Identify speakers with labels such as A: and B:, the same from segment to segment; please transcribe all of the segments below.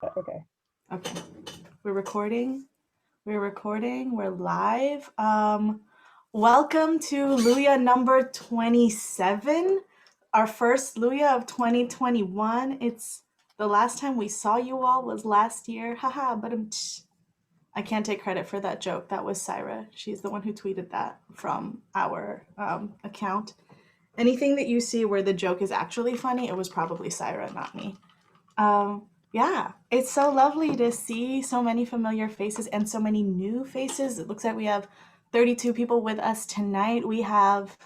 A: Okay.
B: Okay. We're recording. We're live. Welcome to Luya number 27. Our first Luya of 2021. It's the last time we saw you all was last year. Haha, but I can't take credit for that joke. That was Syra. She's the one who tweeted that from our account. Anything that you see where the joke is actually funny, it was probably Syra, not me. Yeah, it's so lovely to see so many familiar faces and so many new faces. It looks like we have 32 people with us tonight. We have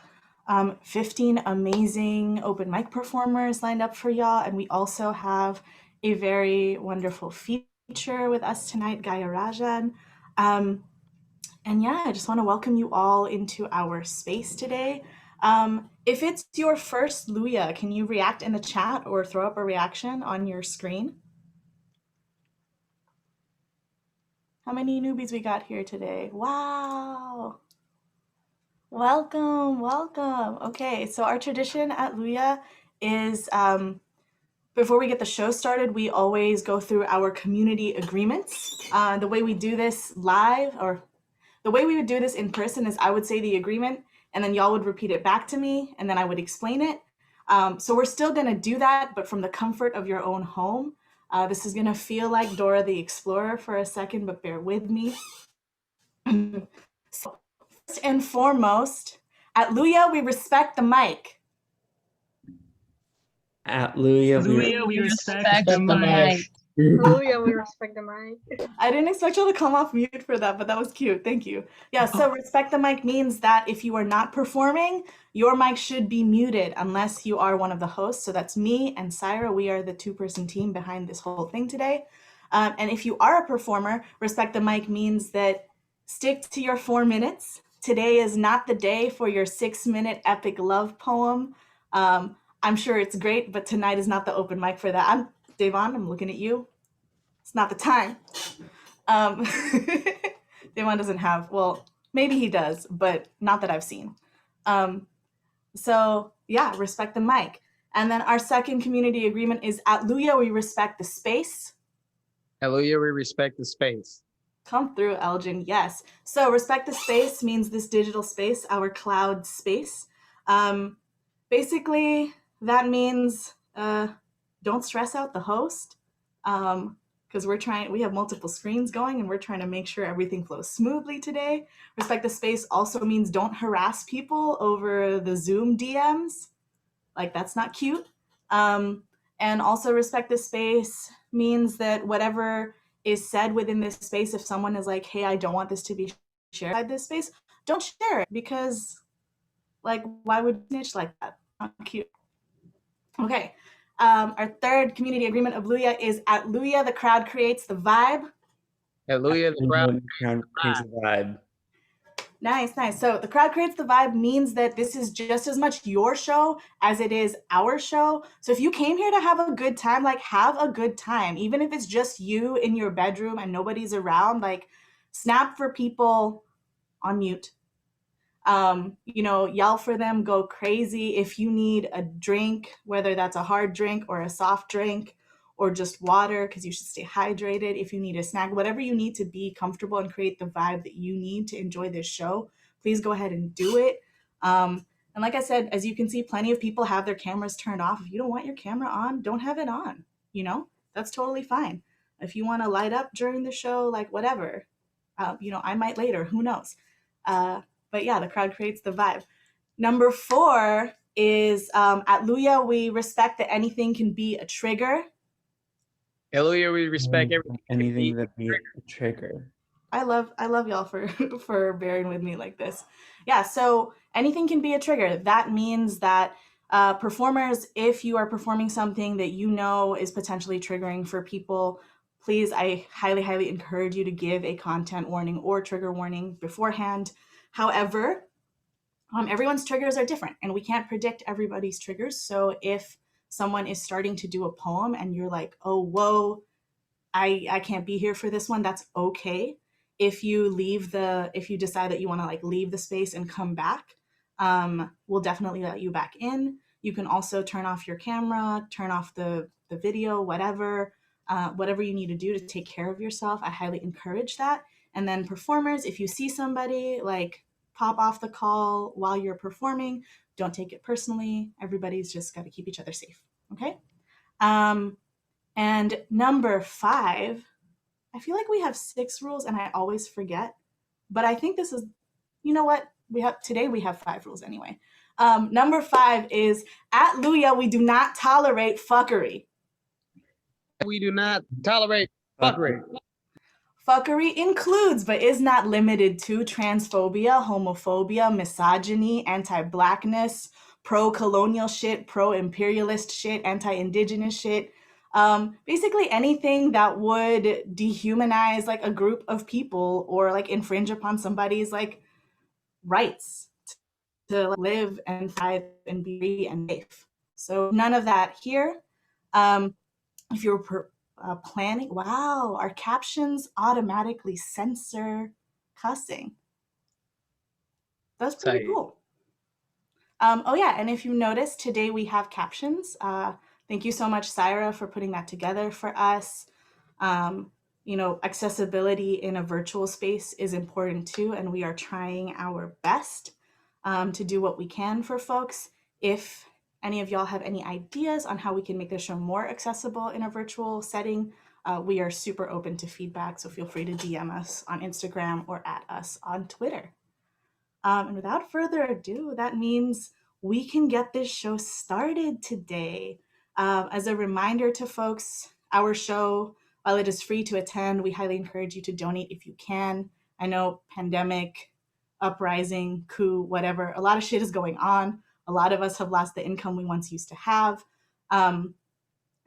B: 15 amazing open mic performers lined up for y'all, and we also have a very wonderful feature with us tonight, Gaya Rajan. Um, and yeah, I just want to welcome you all into our space today. If it's your first Luya, can you react in the chat or throw up a reaction on your screen? How many newbies we got here today? Wow. Welcome, welcome. Okay, so our tradition at Luya is before we get the show started, we always go through our community agreements. The way we do this live, or the way we would do this in person, is I would say the agreement, and then y'all would repeat it back to me, and then I would explain it. So we're still going to do that, but from the comfort of your own home. This is going to feel like Dora the Explorer for a second, but bear with me. So, first and foremost, at Luya, we respect the mic.
A: At Luya,
C: we respect the mic.
D: Luya, we respect the mic.
B: I didn't expect y'all to come off mute for that, but that was cute. Thank you. Yeah, so respect the mic means that if you are not performing, your mic should be muted unless you are one of the hosts. So that's me and Syra. We are the two-person team behind this whole thing today. And if you are a performer, respect the mic means that stick to your 4 minutes. Today is not the day for your 6-minute epic love poem. I'm sure it's great, but tonight is not the open mic for that. Devon, I'm looking at you. It's not the time. Devon doesn't have, well, maybe he does, but not that I've seen. So yeah, respect the mic. And then our second community agreement is at Luya, we respect the space.
C: At Luya, we respect the space.
B: Come through, Elgin, yes. So respect the space means this digital space, our cloud space. Basically, that means don't stress out the host. Because we have multiple screens going and we're trying to make sure everything flows smoothly today. Respect the space also means don't harass people over the Zoom DMs. Like, that's not cute. And also respect the space means that whatever is said within this space, if someone is like, hey, I don't want this to be shared inside this space, don't share it, because like, why would you snitch like that? Not cute. Okay. Our third community agreement of Luya is at Luya, the crowd creates the vibe.
C: At Luya, the crowd
A: creates the vibe.
B: Nice, nice. So the crowd creates the vibe means that this is just as much your show as it is our show. So if you came here to have a good time, like, have a good time. Even if it's just you in your bedroom and nobody's around, like, snap for people on mute. Yell for them, go crazy. If you need a drink, whether that's a hard drink or a soft drink or just water, because you should stay hydrated. If you need a snack, whatever you need to be comfortable and create the vibe that you need to enjoy this show, please go ahead and do it. And like I said, as you can see, plenty of people have their cameras turned off. If you don't want your camera on, don't have it on. That's totally fine. If you want to light up during the show, like, whatever, I might later, who knows? But yeah, the crowd creates the vibe. Number 4 is at Luya, we respect that anything can be a trigger.
C: At Luya, we respect
A: anything that be a trigger.
B: I love y'all for bearing with me like this. Yeah, so anything can be a trigger. That means that performers, if you are performing something that you know is potentially triggering for people, please, I highly, highly encourage you to give a content warning or trigger warning beforehand. However, everyone's triggers are different and we can't predict everybody's triggers. So if someone is starting to do a poem and you're like, oh, whoa, I can't be here for this one, that's okay. If you decide that you want to like leave the space and come back, we'll definitely let you back in. You can also turn off your camera, turn off the video, whatever. whatever you need to do to take care of yourself, I highly encourage that. And then performers, if you see somebody, like, pop off the call while you're performing, don't take it personally. Everybody's just got to keep each other safe, okay? And number 5, I feel like we have 6 rules and I always forget, but I think this is, you know what? Today we have 5 rules anyway. Number 5 is, at Luya, we do not tolerate fuckery.
C: We do not tolerate fuckery.
B: Fuckery includes, but is not limited to, transphobia, homophobia, misogyny, anti-blackness, pro-colonial shit, pro-imperialist shit, anti-indigenous shit. Basically anything that would dehumanize like a group of people or like infringe upon somebody's like rights to live and thrive and be free and safe. So none of that here. If you're planning, wow, our captions automatically censor cussing. That's pretty cool. Oh yeah, and if you notice, today we have captions. Thank you so much, Syra, for putting that together for us. You know, accessibility in a virtual space is important too, and we are trying our best to do what we can for folks. If any of y'all have any ideas on how we can make this show more accessible in a virtual setting, we are super open to feedback, so feel free to DM us on Instagram or at us on Twitter. And without further ado, that means we can get this show started today. As a reminder to folks, our show, while it is free to attend, we highly encourage you to donate if you can. I know pandemic, uprising, coup, whatever, a lot of shit is going on. A lot of us have lost the income we once used to have.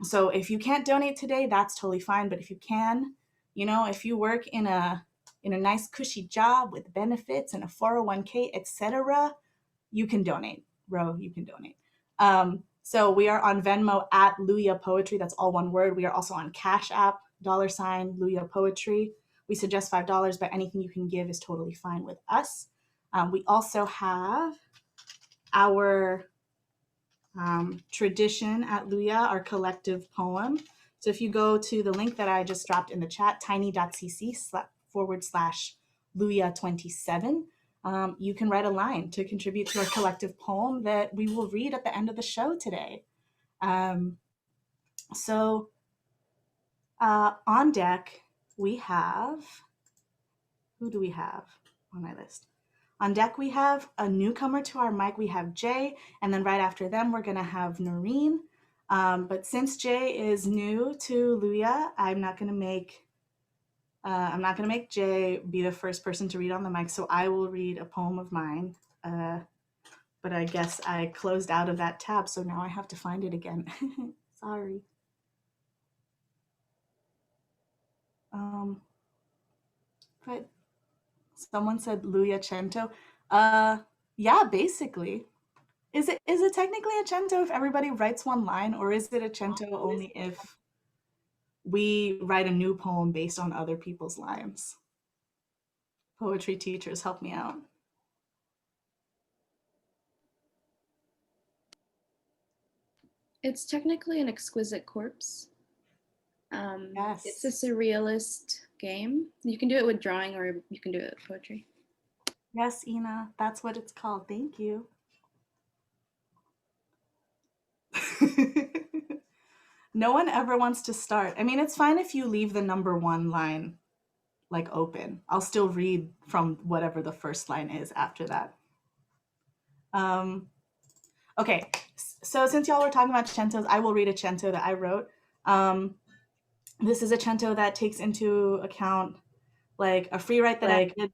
B: So if you can't donate today, that's totally fine. But if you can, you know, if you work in a nice cushy job with benefits and a 401k, etc., you can donate. You can donate. So we are on Venmo at Luya Poetry. That's all one word. We are also on Cash App, $ Luya Poetry. We suggest $5, but anything you can give is totally fine with us. We also have our tradition at Luya, our collective poem. So if you go to the link that I just dropped in the chat, tiny.cc/Luya27, you can write a line to contribute to our collective poem that we will read at the end of the show today. So on deck, we have, who do we have on my list? On deck, we have a newcomer to our mic. We have Jay, and then right after them, we're gonna have Noreen. But since Jay is new to Luya, I'm not gonna make Jay be the first person to read on the mic. So I will read a poem of mine. But I guess I closed out of that tab, so now I have to find it again. Sorry. But someone said Luya Cento. Yeah, basically. Is it technically a cento if everybody writes one line, or is it a cento only if we write a new poem based on other people's lines? Poetry teachers, help me out.
E: It's technically an exquisite corpse.
B: Yes.
E: It's a surrealist game. You can do it with drawing or you can do it with poetry.
B: Yes, Ina, that's what it's called. Thank you. No one ever wants to start. I mean, it's fine if you leave the number 1 line like open. I'll still read from whatever the first line is after that. Okay, so since y'all were talking about centos, I will read a cento that I wrote. This is a cento that takes into account like a free write that I did,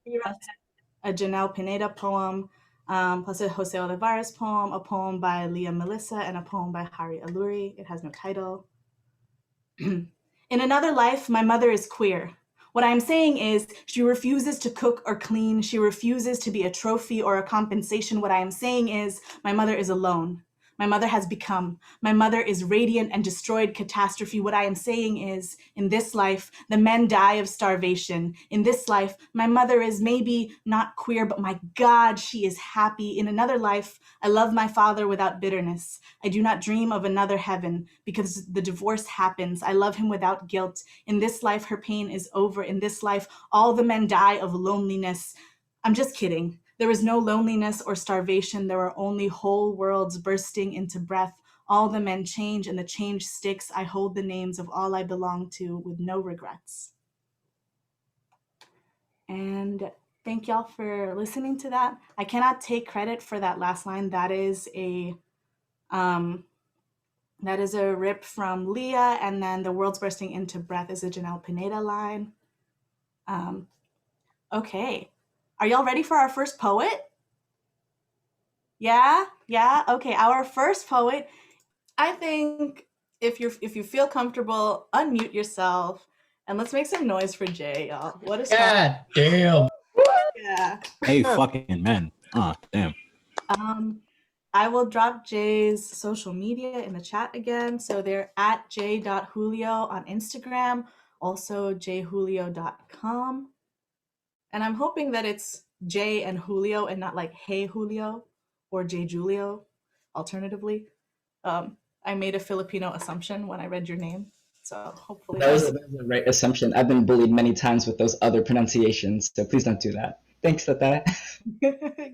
B: a Janelle Pineda poem, plus a Jose Olivares poem, a poem by Leah Melissa, and a poem by Hari Aluri. It has no title. In another life, my mother is queer. What I'm saying is she refuses to cook or clean. She refuses to be a trophy or a compensation. What I am saying is my mother is alone. My mother has become. My mother is radiant and destroyed catastrophe. What I am saying is, in this life, the men die of starvation. In this life, my mother is maybe not queer, but my God, she is happy. In another life, I love my father without bitterness. I do not dream of another heaven because the divorce happens. I love him without guilt. In this life, her pain is over. In this life, all the men die of loneliness. I'm just kidding. There is no loneliness or starvation. There are only whole worlds bursting into breath. All the men change and the change sticks. I hold the names of all I belong to with no regrets. And thank y'all for listening to that. I cannot take credit for that last line. That is a rip from Luya, and then the world's bursting into breath is a Janelle Pineda line. Okay. Are y'all ready for our first poet? Yeah? Okay, our first poet. I think if you feel comfortable, unmute yourself and let's make some noise for Jay, y'all. What is
C: God damn.
B: Yeah.
F: Hey, fucking man. Damn.
B: I will drop Jay's social media in the chat again. So they're at j.julio on Instagram, also jjulio.com. And I'm hoping that it's Jay and Julio and not like Hey Julio or Jay Julio, alternatively. I made a Filipino assumption when I read your name. So hopefully
G: that was the right assumption. I've been bullied many times with those other pronunciations, so please don't do that. Thanks, Tata.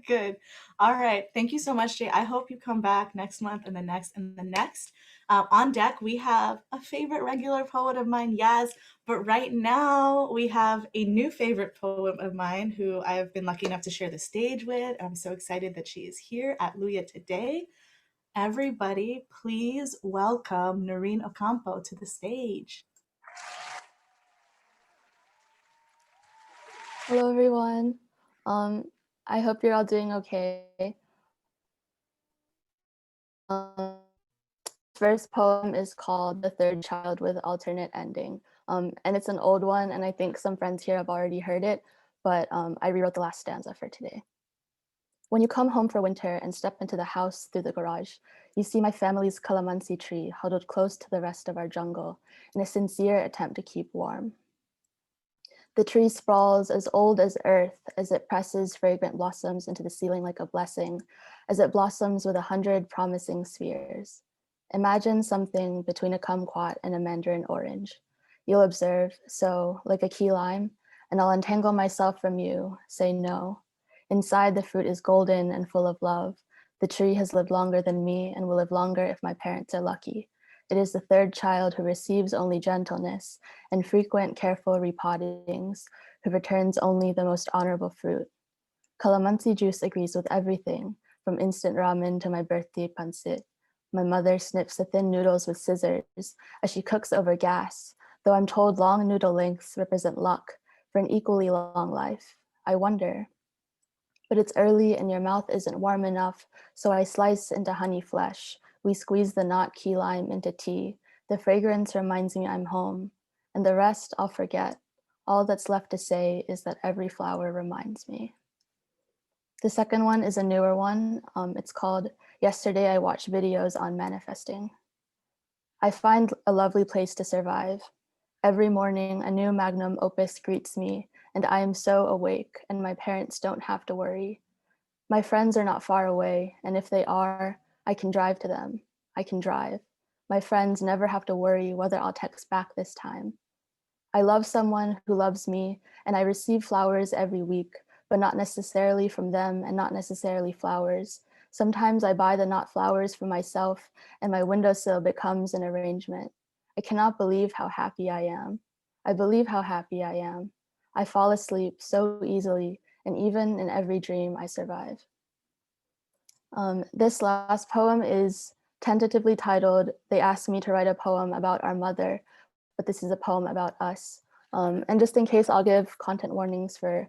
B: Good. All right. Thank you so much, Jay. I hope you come back next month and the next and the next. On deck, we have a favorite regular poet of mine, Yaz. But right now, we have a new favorite poet of mine who I have been lucky enough to share the stage with. I'm so excited that she is here at Luya today. Everybody, please welcome Noreen Ocampo to the stage.
H: Hello, everyone. I hope you're all doing okay. First poem is called The Third Child with Alternate Ending. And it's an old one, and I think some friends here have already heard it, but I rewrote the last stanza for today. When you come home for winter and step into the house through the garage, you see my family's calamansi tree huddled close to the rest of our jungle in a sincere attempt to keep warm. The tree sprawls as old as earth as it presses fragrant blossoms into the ceiling like a blessing, as it blossoms with 100 promising spheres. Imagine something between a kumquat and a mandarin orange. You'll observe, so, like a key lime, and I'll untangle myself from you, say no. Inside, the fruit is golden and full of love. The tree has lived longer than me and will live longer if my parents are lucky. It is the third child who receives only gentleness and frequent careful repottings, who returns only the most honorable fruit. Calamansi juice agrees with everything, from instant ramen to my birthday pancit. My mother snips the thin noodles with scissors as she cooks over gas, though I'm told long noodle lengths represent luck for an equally long life. I wonder. But it's early and your mouth isn't warm enough, so I slice into honey flesh. We squeeze the not key lime into tea. The fragrance reminds me I'm home, and the rest I'll forget. All that's left to say is that every flower reminds me. The second one is a newer one. It's called Yesterday I Watched Videos on Manifesting. I find a lovely place to survive. Every morning, a new magnum opus greets me, and I am so awake, and my parents don't have to worry. My friends are not far away, and if they are, I can drive to them. I can drive. My friends never have to worry whether I'll text back this time. I love someone who loves me, and I receive flowers every week, but not necessarily from them and not necessarily flowers. Sometimes I buy the not flowers for myself, and my windowsill becomes an arrangement. I cannot believe how happy I am. I believe how happy I am. I fall asleep so easily, and even in every dream I survive. This last poem is tentatively titled, They Asked Me to Write a Poem About Our Mother, but this is a poem about us. And just in case, I'll give content warnings for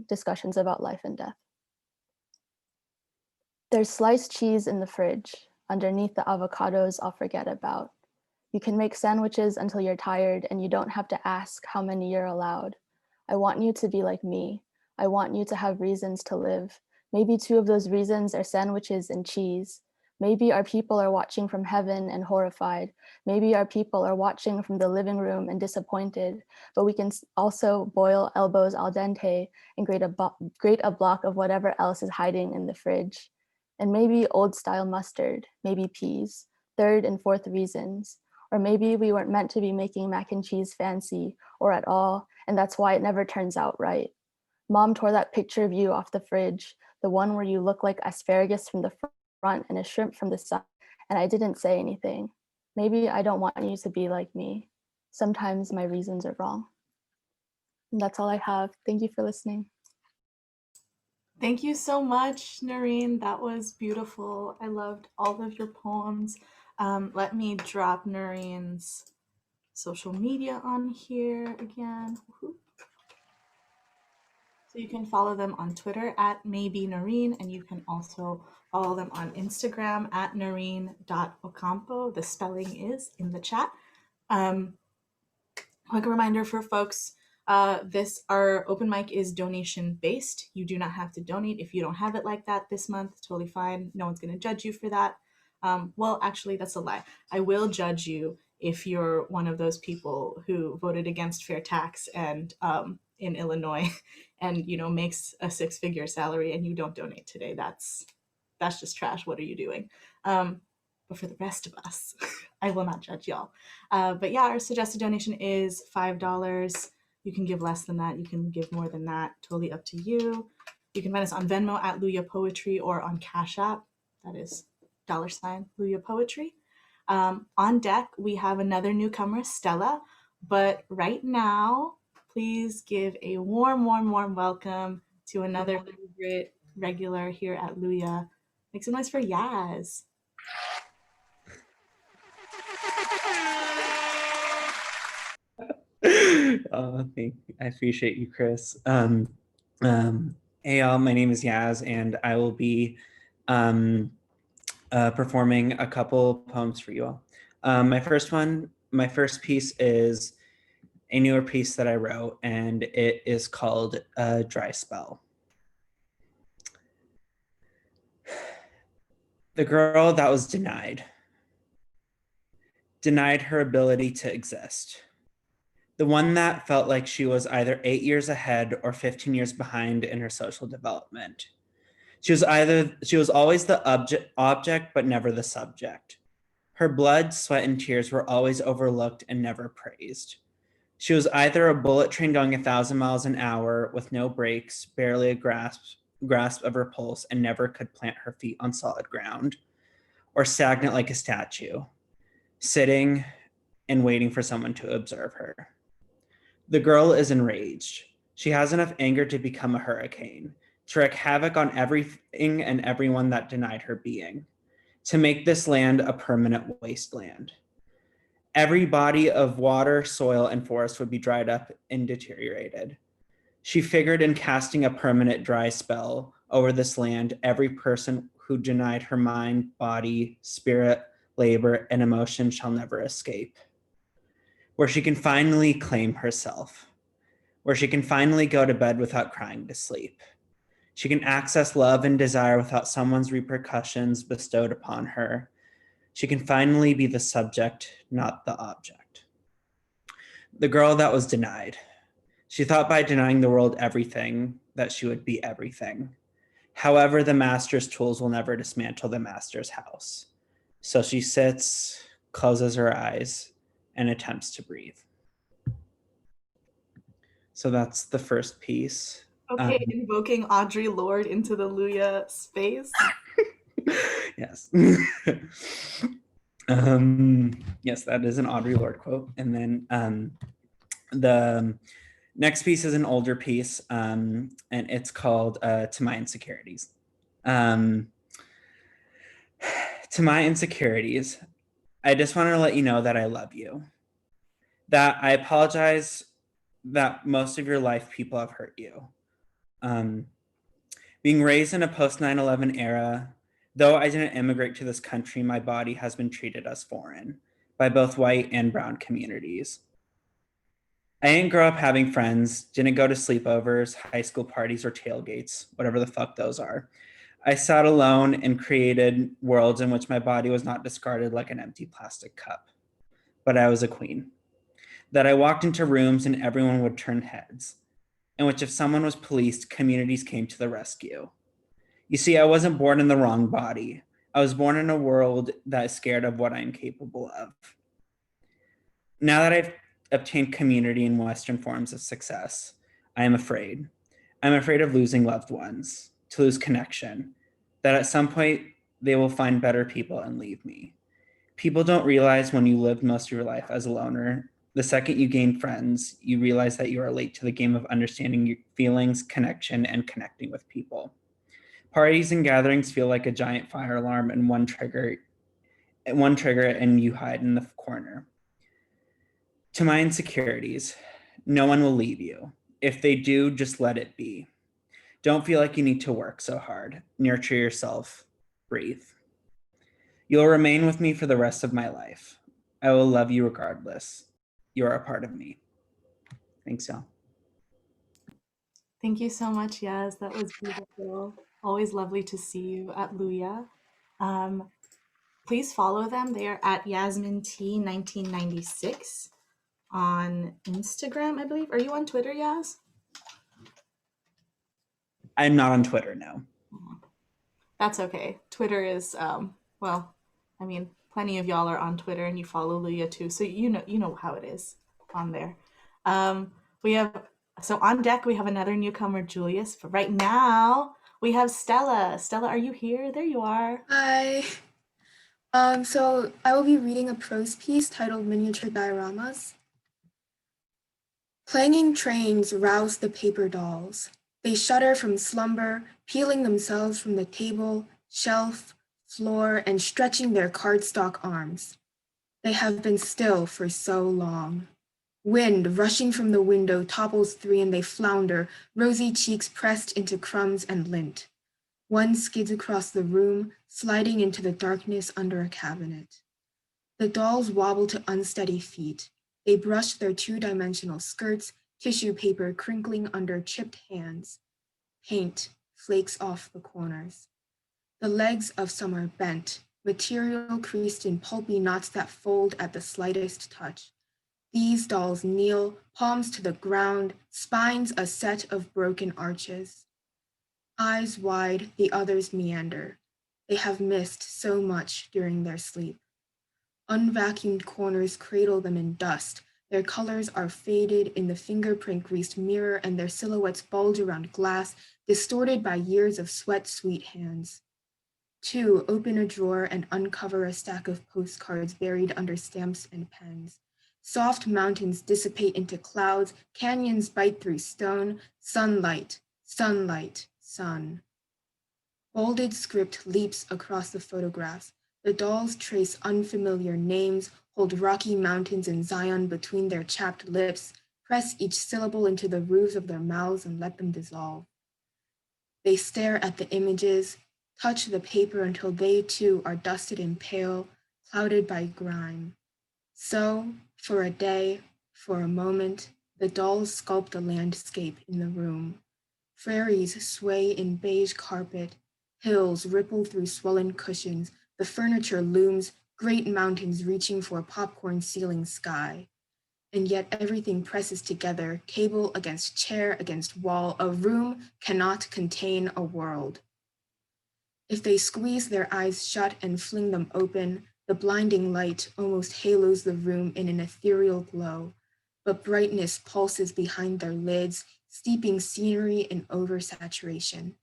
H: discussions about life and death. There's sliced cheese in the fridge, underneath the avocados I'll forget about. You can make sandwiches until you're tired and you don't have to ask how many you're allowed. I want you to be like me. I want you to have reasons to live. Maybe two of those reasons are sandwiches and cheese. Maybe our people are watching from heaven and horrified. Maybe our people are watching from the living room and disappointed, but we can also boil elbows al dente and grate a block of whatever else is hiding in the fridge. And maybe old style mustard, maybe peas, third and fourth reasons. Or maybe we weren't meant to be making mac and cheese fancy or at all, and that's why it never turns out right. Mom tore that picture of you off the fridge, the one where you look like asparagus from the front and a shrimp from the side, and I didn't say anything. Maybe I don't want you to be like me. Sometimes my reasons are wrong. And that's all I have. Thank you for listening.
B: Thank you so much, Noreen. That was beautiful. I loved all of your poems. Let me drop Noreen's social media on here again. Woohoo. So you can follow them on Twitter at maybe Noreen, and you can also follow them on Instagram at noreen.ocampo. The spelling is in the chat. Quick reminder for folks, our open mic is donation based. You do not have to donate if you don't have it like that this month. Totally fine. No one's going to judge you for that. Well, actually, that's a lie. I will judge you if you're one of those people who voted against fair tax and in Illinois and makes a six-figure salary and you don't donate today. That's just trash. What are you doing? But for the rest of us, I will not judge y'all. But yeah, our suggested donation is $5. You can give less than that. You can give more than that. Totally up to you. You can find us on Venmo at Luya Poetry or on Cash App. That is $ Luya Poetry. On deck, we have another newcomer, Stella. But right now, please give a warm, warm, warm welcome to another favorite regular here at Luya. Make some noise for Yaz.
A: Oh, thank you. I appreciate you, Chris. Hey y'all, my name is Yaz, and I will be performing a couple poems for you all. My first piece is a newer piece that I wrote, and it is called A Dry Spell. The girl that was denied her ability to exist. The one that felt like she was either 8 years ahead or 15 years behind in her social development. She was always the object, but never the subject. Her blood, sweat, and tears were always overlooked and never praised. She was either a bullet train going 1,000 miles an hour with no brakes, barely a grasp of her pulse, and never could plant her feet on solid ground, or stagnant like a statue, sitting and waiting for someone to observe her. The girl is enraged. She has enough anger to become a hurricane, to wreak havoc on everything and everyone that denied her being, to make this land a permanent wasteland. Every body of water, soil, and forest would be dried up and deteriorated. She figured in casting a permanent dry spell over this land, every person who denied her mind, body, spirit, labor, and emotion shall never escape. Where she can finally claim herself, where she can finally go to bed without crying to sleep. She can access love and desire without someone's repercussions bestowed upon her. She can finally be the subject, not the object. The girl that was denied. She thought by denying the world everything that she would be everything. However, the master's tools will never dismantle the master's house. So she sits, closes her eyes, and attempts to breathe. So that's the first piece.
B: Okay, invoking Audre Lorde into the Luya space.
A: Yes. Yes, that is an Audre Lorde quote. And then the next piece is an older piece, and it's called To My Insecurities. To my insecurities, I just want to let you know that I love you. That I apologize that most of your life people have hurt you. Being raised in a post 9/11 era, though I didn't immigrate to this country, my body has been treated as foreign by both white and brown communities. I didn't grow up having friends, didn't go to sleepovers, high school parties, or tailgates, whatever the fuck those are. I sat alone and created worlds in which my body was not discarded like an empty plastic cup, but I was a queen. That I walked into rooms and everyone would turn heads, in which if someone was policed, communities came to the rescue. You see, I wasn't born in the wrong body. I was born in a world that is scared of what I'm capable of. Now that I've obtained community in Western forms of success, I am afraid. I'm afraid of losing loved ones, to lose connection, that at some point they will find better people and leave me. People don't realize when you lived most of your life as a loner, the second you gain friends, you realize that you are late to the game of understanding your feelings, connection, and connecting with people. Parties and gatherings feel like a giant fire alarm and one trigger and you hide in the corner. To my insecurities, no one will leave you. If they do, just let it be. Don't feel like you need to work so hard. Nurture yourself. Breathe. You'll remain with me for the rest of my life. I will love you regardless. You are a part of me. Thanks, y'all.
B: Thank you so much, Yaz. That was beautiful. Always lovely to see you at Luya. Please follow them. They are at YasminT1996 on Instagram, I believe. Are you on Twitter, Yaz?
A: I'm not on Twitter, no.
B: That's okay. Twitter is well, I mean, plenty of y'all are on Twitter and you follow Luya too, so you know how it is on there. We have on deck we have another newcomer, Julius. But right now we have Stella. Stella, are you here? There you are.
I: Hi. So I will be reading a prose piece titled Miniature Dioramas. Clanging trains rouse the paper dolls. They shudder from slumber, peeling themselves from the table, shelf, floor, and stretching their cardstock arms. They have been still for so long. Wind rushing from the window topples three and they flounder, rosy cheeks pressed into crumbs and lint. One skids across the room, sliding into the darkness under a cabinet. The dolls wobble to unsteady feet. They brush their two-dimensional skirts, tissue paper crinkling under chipped hands. Paint flakes off the corners. The legs of some are bent, material creased in pulpy knots that fold at the slightest touch. These dolls kneel, palms to the ground, spines a set of broken arches. Eyes wide, the others meander. They have missed so much during their sleep. Unvacuumed corners cradle them in dust. Their colors are faded in the fingerprint-greased mirror and their silhouettes bulge around glass, distorted by years of sweat-sweet hands. Two open a drawer and uncover a stack of postcards buried under stamps and pens. Soft mountains dissipate into clouds, canyons bite through stone, sunlight, sunlight, sun. Bolded script leaps across the photographs. The dolls trace unfamiliar names, hold rocky mountains in Zion between their chapped lips, press each syllable into the roofs of their mouths and let them dissolve. They stare at the images, touch the paper until they too are dusted and pale, clouded by grime. So, for a day, for a moment, the dolls sculpt a landscape in the room. Prairies sway in beige carpet, hills ripple through swollen cushions, the furniture looms, great mountains reaching for a popcorn ceiling sky. And yet everything presses together, table against chair against wall, a room cannot contain a world. If they squeeze their eyes shut and fling them open, the blinding light almost halos the room in an ethereal glow, but brightness pulses behind their lids, steeping scenery in oversaturation.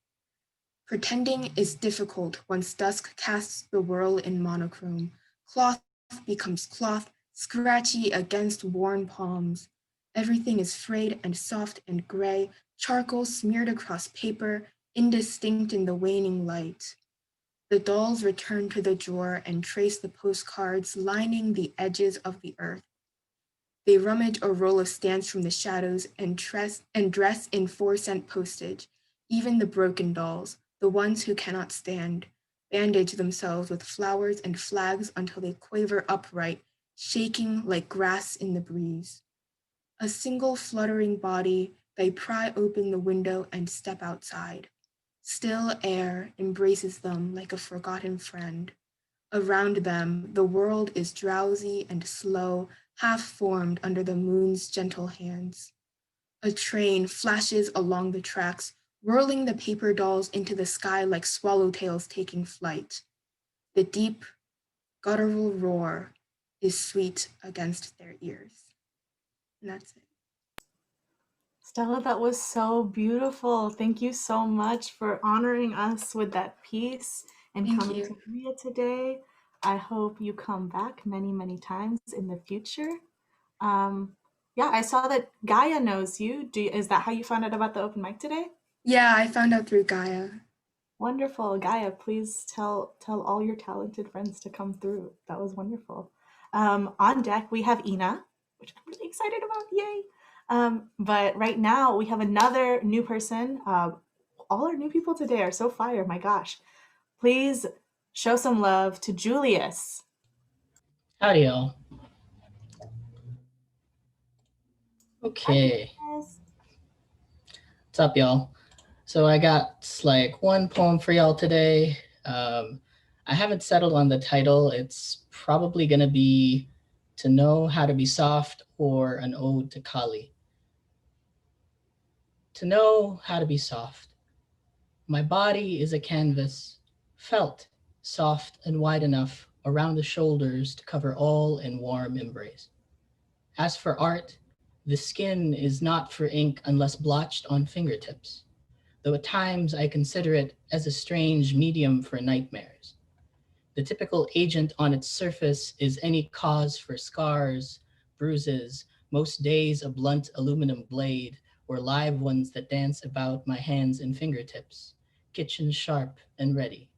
I: Pretending is difficult once dusk casts the world in monochrome. Cloth becomes cloth, scratchy against worn palms. Everything is frayed and soft and gray, charcoal smeared across paper, indistinct in the waning light. The dolls return to the drawer and trace the postcards lining the edges of the earth. They rummage a roll of stamps from the shadows and dress in 4-cent postage. Even the broken dolls, the ones who cannot stand, bandage themselves with flowers and flags until they quaver upright, shaking like grass in the breeze. A single fluttering body, they pry open the window and step outside. Still air embraces them like a forgotten friend. Around them, the world is drowsy and slow, half formed under the moon's gentle hands. A train flashes along the tracks, whirling the paper dolls into the sky like swallowtails taking flight. The deep, guttural roar is sweet against their ears. And that's it.
B: Stella, that was so beautiful. Thank you so much for honoring us with that piece and
I: Thank
B: coming
I: you.
B: to Luya today. I hope you come back many, many times in the future. Yeah, I saw that Gaia knows you. Is that how you found out about the open mic today?
I: Yeah, I found out through Gaia.
B: Wonderful. Gaia, please tell all your talented friends to come through. That was wonderful. On deck, we have Ina, which I'm really excited about. Yay. But right now, we have another new person. All our new people today are so fire. My gosh. Please show some love to Julius.
J: Howdy, y'all. Okay.
B: Julius.
J: What's up, y'all? So I got like one poem for y'all today. I haven't settled on the title. It's probably going to be To Know How to Be Soft or an Ode to Kali. To know how to be soft. My body is a canvas, felt, soft and wide enough around the shoulders to cover all in warm embrace. As for art, the skin is not for ink unless blotched on fingertips, though at times I consider it as a strange medium for nightmares. The typical agent on its surface is any cause for scars, bruises, most days a blunt aluminum blade, or live ones that dance about my hands and fingertips, kitchen sharp and ready.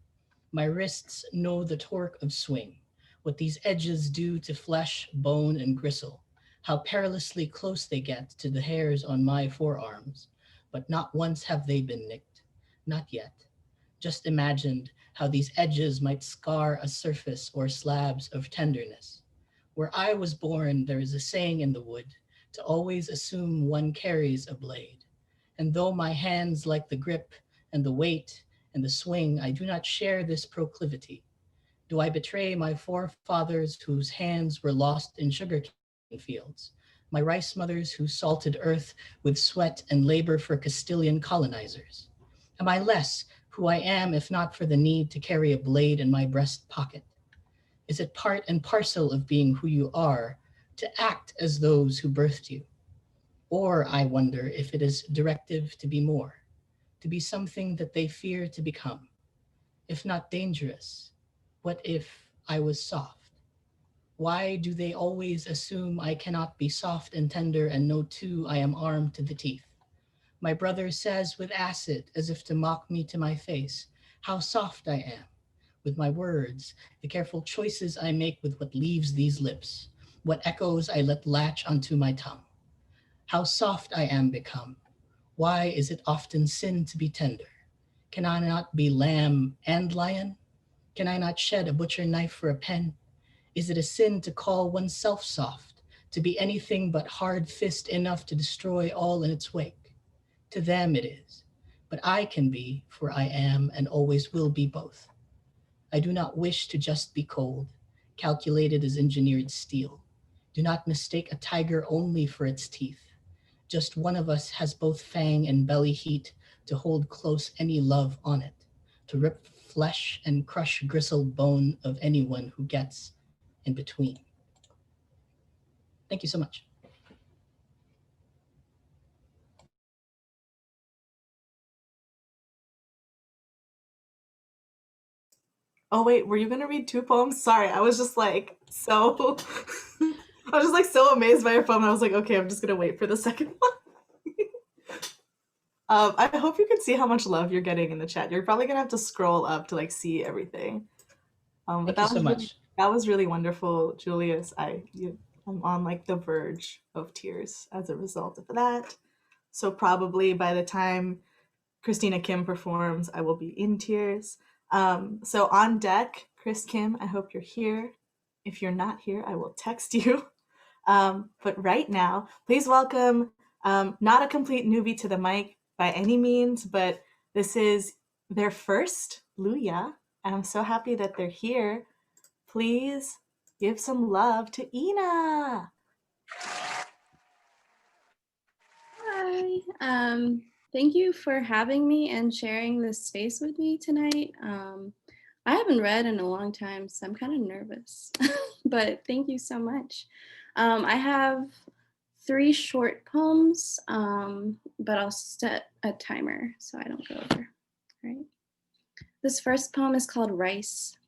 J: My wrists know the torque of swing, what these edges do to flesh, bone, and gristle, how perilously close they get to the hairs on my forearms, but not once have they been nicked, not yet. Just imagined how these edges might scar a surface or slabs of tenderness. Where I was born, there is a saying in the wood to always assume one carries a blade. And though my hands like the grip and the weight and the swing, I do not share this proclivity. Do I betray my forefathers whose hands were lost in sugarcane fields, my rice mothers who salted earth with sweat and labor for Castilian colonizers? Am I less who I am if not for the need to carry a blade in my breast pocket? Is it part and parcel of being who you are to act as those who birthed you? Or I wonder if it is directive to be more, to be something that they fear to become. If not dangerous, what if I was soft? Why do they always assume I cannot be soft and tender and know too I am armed to the teeth? My brother says with acid as if to mock me to my face, how soft I am. With my words, the careful choices I make with what leaves these lips, what echoes I let latch onto my tongue. How soft I am become. Why is it often sin to be tender? Can I not be lamb and lion? Can I not shed a butcher knife for a pen? Is it a sin to call oneself soft, to be anything but hard fist enough to destroy all in its wake? To them it is, but I can be, for I am and always will be both. I do not wish to just be cold, calculated as engineered steel. Do not mistake a tiger only for its teeth. Just one of us has both fang and belly heat to hold close any love on it, to rip flesh and crush gristled bone of anyone who gets in between. Thank you so much.
B: Oh wait, were you gonna read two poems? Sorry, I was just like so I was just like so amazed by your poem. I was like, okay, I'm just gonna wait for the second one. I hope you can see how much love you're getting in the chat. You're probably gonna have to scroll up to like see everything. But
J: Thank you so much.
B: that was really wonderful, Julius. I'm on like the verge of tears as a result of that. So probably by the time Christina Kim performs, I will be in tears. So on deck, Chris Kim, I hope you're here. If you're not here, I will text you. But right now, please welcome not a complete newbie to the mic by any means, but this is their first Luya. And I'm so happy that they're here. Please give some love to Ina.
E: Hi. Thank you for having me and sharing this space with me tonight. I haven't read in a long time, so I'm kind of nervous, but thank you so much. I have 3 short poems, but I'll set a timer so I don't go over. All right. This first poem is called Rice.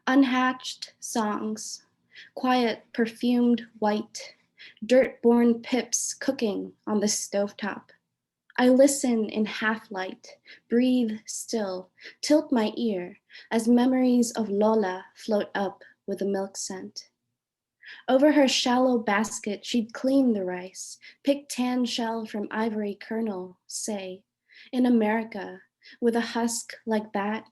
E: Unhatched songs, quiet, perfumed white, dirt-born pips cooking on the stovetop. I listen in half-light, breathe still, tilt my ear as memories of Lola float up with a milk scent. Over her shallow basket, she'd clean the rice, pick tan shell from ivory kernel, say, in America, with a husk like that,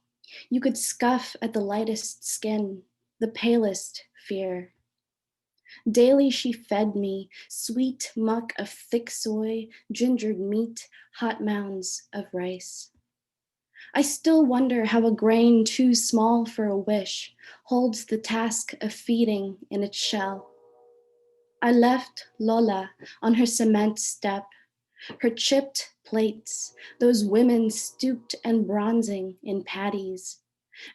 E: you could scuff at the lightest skin, the palest fear. Daily she fed me sweet muck of thick soy, gingered meat, hot mounds of rice. I still wonder how a grain too small for a wish holds the task of feeding in its shell. I left Lola on her cement step, her chipped plates, those women stooped and bronzing in patties.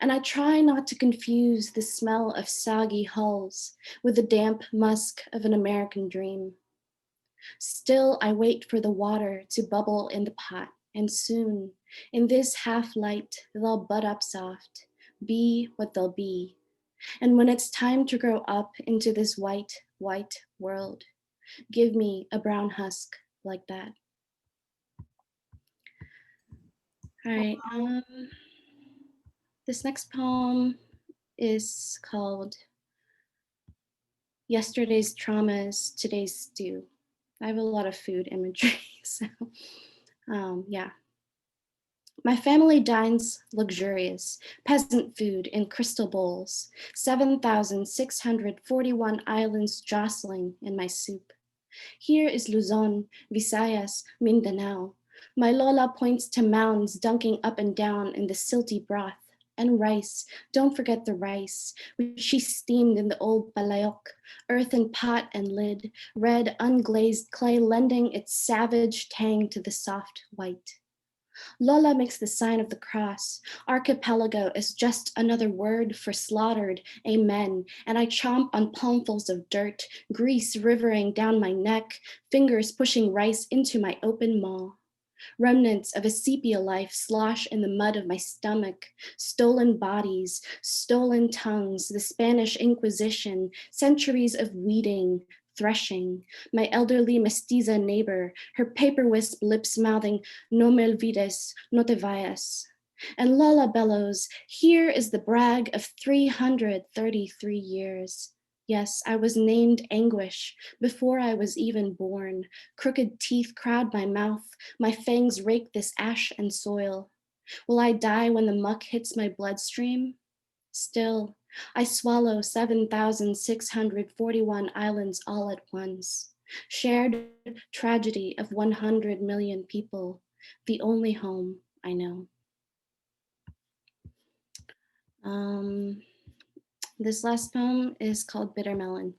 E: And I try not to confuse the smell of soggy hulls with the damp musk of an American dream. Still, I wait for the water to bubble in the pot, and soon, in this half light, they'll bud up soft, be what they'll be. And when it's time to grow up into this white, white world, give me a brown husk like that. All right. This next poem is called Yesterday's Traumas, Today's Stew. I have a lot of food imagery, so yeah. My family dines luxurious, peasant food in crystal bowls, 7,641 islands jostling in my soup. Here is Luzon, Visayas, Mindanao. My Lola points to mounds dunking up and down in the silty broth. And rice, don't forget the rice, which she steamed in the old palayok, earthen pot and lid, red unglazed clay lending its savage tang to the soft white. Lola makes the sign of the cross. Archipelago is just another word for slaughtered, amen. And I chomp on palmfuls of dirt, grease rivering down my neck, fingers pushing rice into my open maw. Remnants of a sepia life slosh in the mud of my stomach, stolen bodies, stolen tongues, the Spanish Inquisition, centuries of weeding, threshing, my elderly mestiza neighbor, her paper wisp lips mouthing, no me olvides, no te vayas. And Lola bellows, here is the brag of 333 years. Yes, I was named Anguish before I was even born. Crooked teeth crowd my mouth, my fangs rake this ash and soil. Will I die when the muck hits my bloodstream? Still, I swallow 7,641 islands all at once. Shared tragedy of 100 million people, the only home I know. This last poem is called Bitter Melon.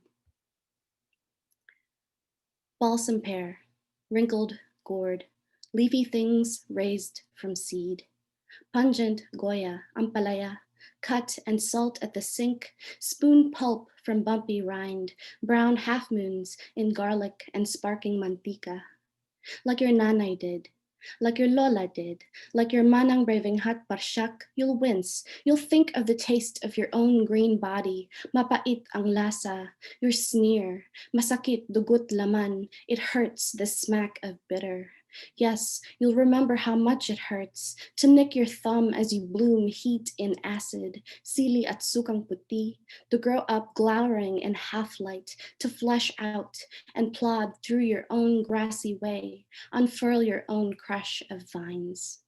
E: Balsam pear, wrinkled gourd, leafy things raised from seed. Pungent Goya, ampalaya, cut and salt at the sink, spoon pulp from bumpy rind, brown half moons in garlic and sparking mantika. Like your nanay did, like your lola did, like your manang braving hat parsyak, you'll wince. You'll think of the taste of your own green body. Mapait ang lasa, your sneer. Masakit dugut laman, it hurts the smack of bitter. Yes, you'll remember how much it hurts to nick your thumb as you bloom heat in acid, sili at sukang puti, to grow up glowering in half-light, to flesh out and plod through your own grassy way, unfurl your own crush of vines.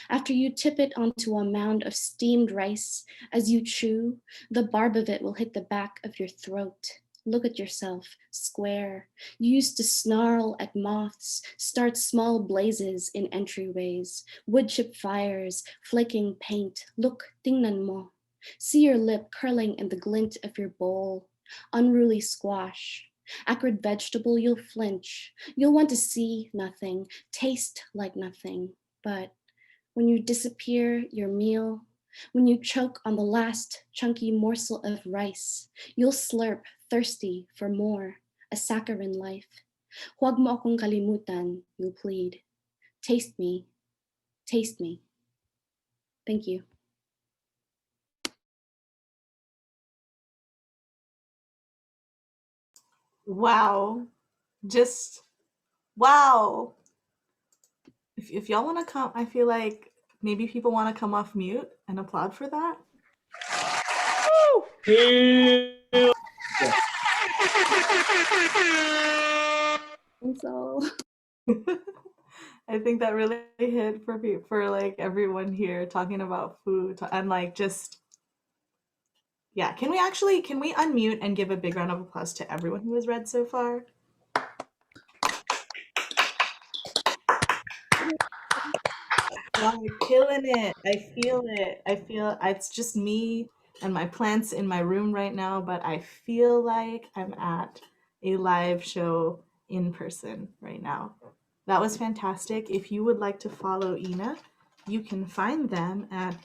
E: After you tip it onto a mound of steamed rice, as you chew, the barb of it will hit the back of your throat, Look at yourself, square. You used to snarl at moths, start small blazes in entryways, wood chip fires, flaking paint. Look, tingnan mo. See your lip curling in the glint of your bowl. Unruly squash. Acrid vegetable, you'll flinch. You'll want to see nothing, taste like nothing. But when you disappear your meal, when you choke on the last chunky morsel of rice, you'll slurp, thirsty for more, a saccharine life. Huwag mo akong kalimutan, you'll plead. Taste me, taste me. Thank you.
B: Wow. Just wow. If y'all want to come, I feel like maybe people want to come off mute and applaud for that.
E: And so
B: I think that really hit for like everyone here talking about food and like just yeah. Can we unmute and give a big round of applause to everyone who has read so far? Y'all are killing it. I feel it. I feel it's just me and my plants in my room right now, but I feel like I'm at a live show in person right now. That was fantastic. If you would like to follow Ina, you can find them at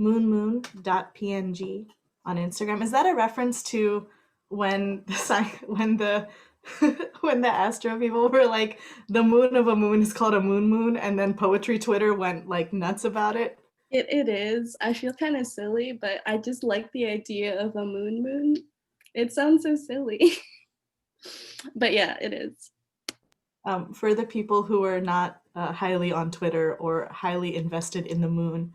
B: moonmoon.png on Instagram. Is that a reference to when the when the astro people were like, the moon of a moon is called a moon, and then poetry Twitter went like nuts about it?
E: it is. I feel kind of silly, but I just like the idea of a moon. It sounds so silly. But yeah, it is.
B: For the people who are not highly on Twitter or highly invested in the moon,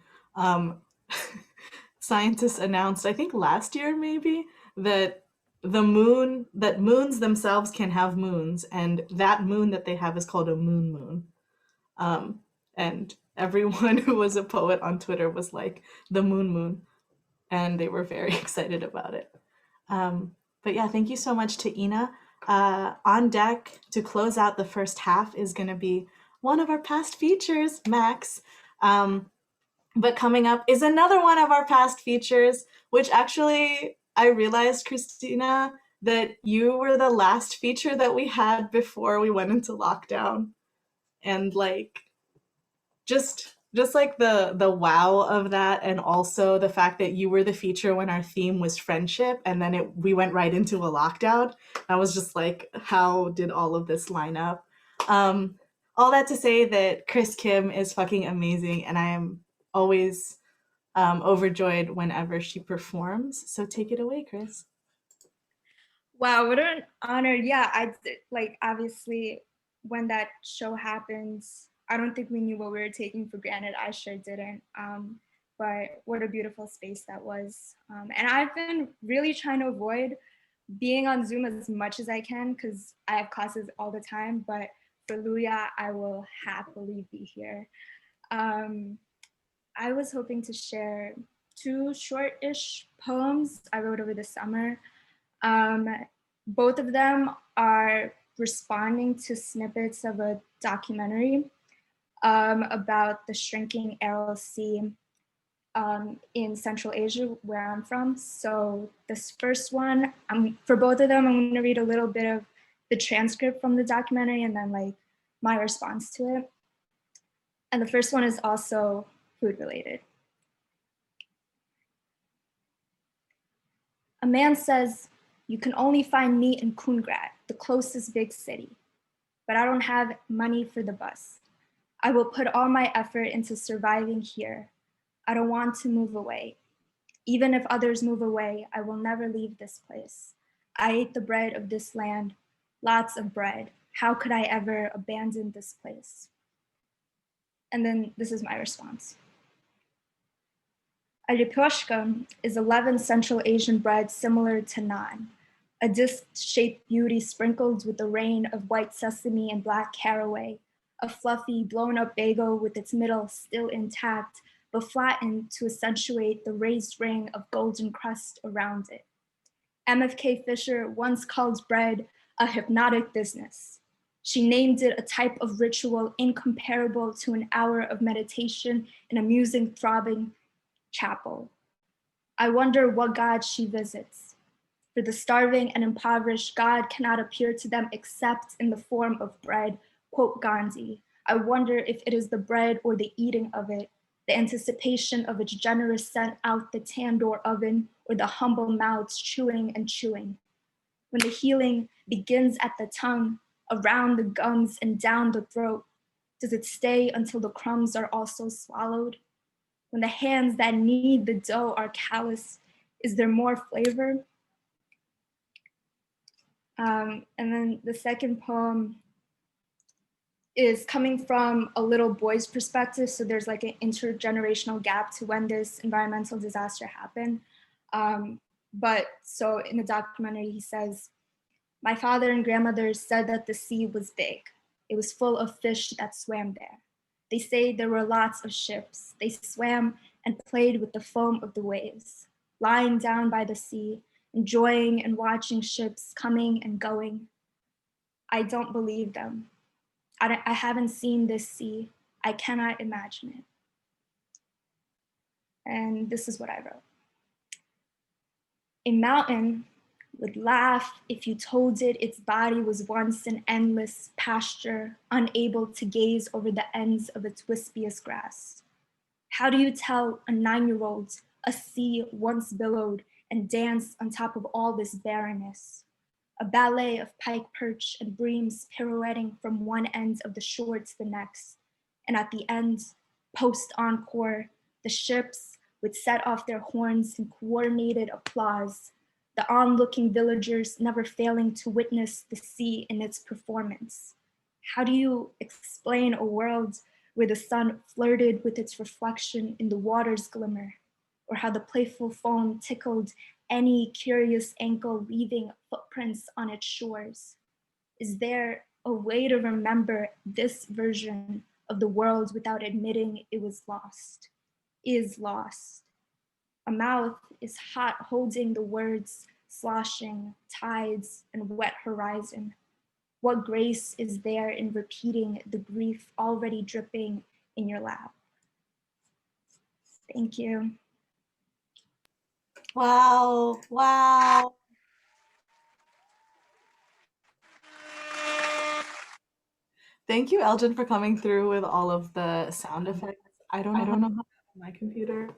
B: scientists announced, I think last year maybe, that moons themselves can have moons, and that moon that they have is called a moon. And everyone who was a poet on Twitter was like, the moon, and they were very excited about it. But yeah, thank you so much to Ina. On deck to close out the first half is going to be one of our past features, Max. But coming up is another one of our past features, which actually I realized, Christina, that you were the last feature that we had before we went into lockdown. And like, just like the wow of that, and also the fact that you were the feature when our theme was friendship, and then we went right into a lockdown. I was just like, how did all of this line up? All that to say that Chris Kim is fucking amazing, and I am always overjoyed whenever she performs. So take it away, Chris.
D: Wow, what an honor. Yeah, like obviously when that show happens, I don't think we knew what we were taking for granted. I sure didn't. But what a beautiful space that was. And I've been really trying to avoid being on Zoom as much as I can because I have classes all the time. But for Luya, I will happily be here. I was hoping to share 2 short-ish poems I wrote over the summer. Both of them are responding to snippets of a documentary about the shrinking Aral Sea in Central Asia, where I'm from. So this first one, for both of them, I'm going to read a little bit of the transcript from the documentary and then like my response to it. And the first one is also food related. A man says, "You can only find meat in Kungrat, the closest big city. But I don't have money for the bus. I will put all my effort into surviving here. I don't want to move away. Even if others move away, I will never leave this place. I ate the bread of this land, lots of bread. How could I ever abandon this place?" And then this is my response. A liposhka is 11 Central Asian breads similar to naan, a disc-shaped beauty sprinkled with a rain of white sesame and black caraway, a fluffy, blown-up bagel with its middle still intact, but flattened to accentuate the raised ring of golden crust around it. MFK Fisher once called bread a hypnotic business. She named it a type of ritual incomparable to an hour of meditation in a musing, throbbing chapel. I wonder what God she visits. For the starving and impoverished, God cannot appear to them except in the form of bread, quote Gandhi. I wonder if it is the bread or the eating of it, the anticipation of its generous scent out the tandoor oven, or the humble mouths chewing and chewing. When the healing begins at the tongue, around the gums and down the throat, does it stay until the crumbs are also swallowed? When the hands that knead the dough are callous, is there more flavor? And then the second poem is coming from a little boy's perspective. So there's like an intergenerational gap to when this environmental disaster happened. But so in the documentary, he says, "My father and grandmother said that the sea was big. It was full of fish that swam there. They say there were lots of ships. They swam and played with the foam of the waves, lying down by the sea, enjoying and watching ships coming and going. I don't believe them. I haven't seen this sea. I cannot imagine it." And this is what I wrote. "A mountain would laugh if you told it its body was once an endless pasture, unable to gaze over the ends of its wispiest grass. How do you tell a 9-year-old a sea once billowed and danced on top of all this barrenness? A ballet of pike perch and breams pirouetting from one end of the shore to the next. And at the end, post-encore, the ships would set off their horns in coordinated applause, the onlooking villagers never failing to witness the sea in its performance. How do you explain a world where the sun flirted with its reflection in the water's glimmer, or how the playful foam tickled any curious ankle leaving footprints on its shores? Is there a way to remember this version of the world without admitting it was lost, is lost? A mouth is hot holding the words sloshing, tides, and wet horizon. What grace is there in repeating the grief already dripping in your lap?" Thank you.
B: Wow, wow. Thank you, Elgin, for coming through with all of the sound effects. I don't know how to on my computer.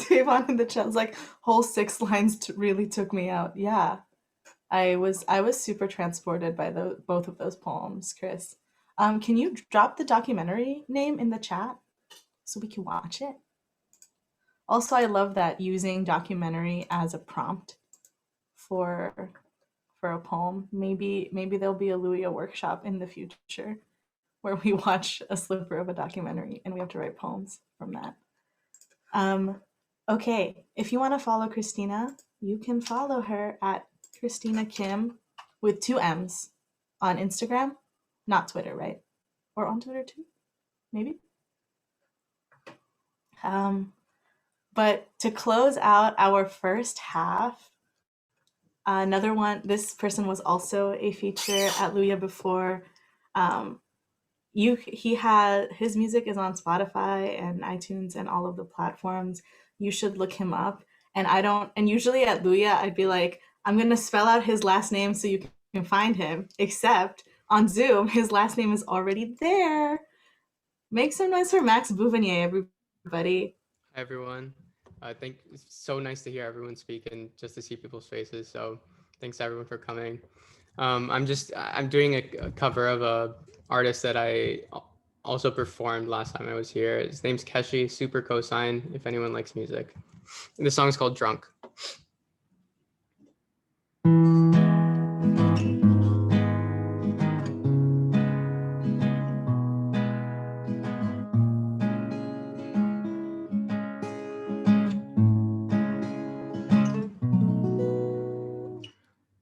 B: Davon in the chat was like, whole 6 lines really took me out. Yeah, I was super transported by both of those poems, Chris. Can you drop the documentary name in the chat so we can watch it? Also, I love that using documentary as a prompt for a poem. Maybe there'll be a Luya workshop in the future where we watch a sliver of a documentary and we have to write poems from that. Okay, if you want to follow Christina, you can follow her at Christina Kim with 2 M's on Instagram, not Twitter, right? Or on Twitter too, maybe. But to close out our first half, another one, this person was also a feature at Luya before. His music is on Spotify and iTunes and all of the platforms. You should look him up. And usually at Luya, I'd be like, I'm gonna spell out his last name so you can find him, except on Zoom, his last name is already there. Make some noise for Max Bouvenier, everybody.
K: Hi, everyone. I think it's so nice to hear everyone speak and just to see people's faces. So thanks everyone for coming. I'm doing a cover of a artist that I also performed last time I was here. His name's Keshi, super cosign if anyone likes music. And the song is called Drunk.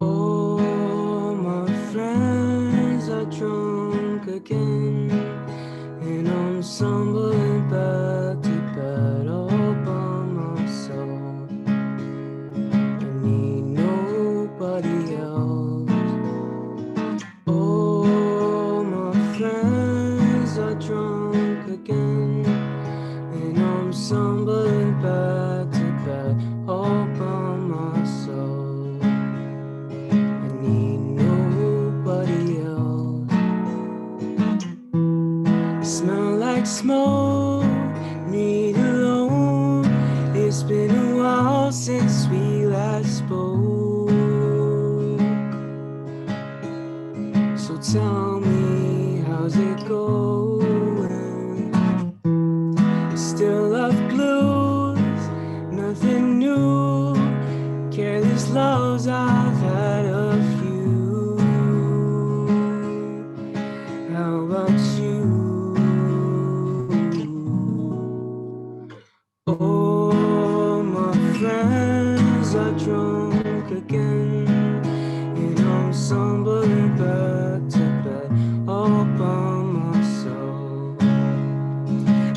K: All my friends are drunk again, and I'm stumbling back to bed all by myself. I need
L: like smoke, need alone. It's been a while since we last spoke. So tell me, how's it going? Still love blues, nothing new. Careless loves, I've had a few. How about you? Oh, my friends are drunk again, and I'm stumbling back to bed all by myself.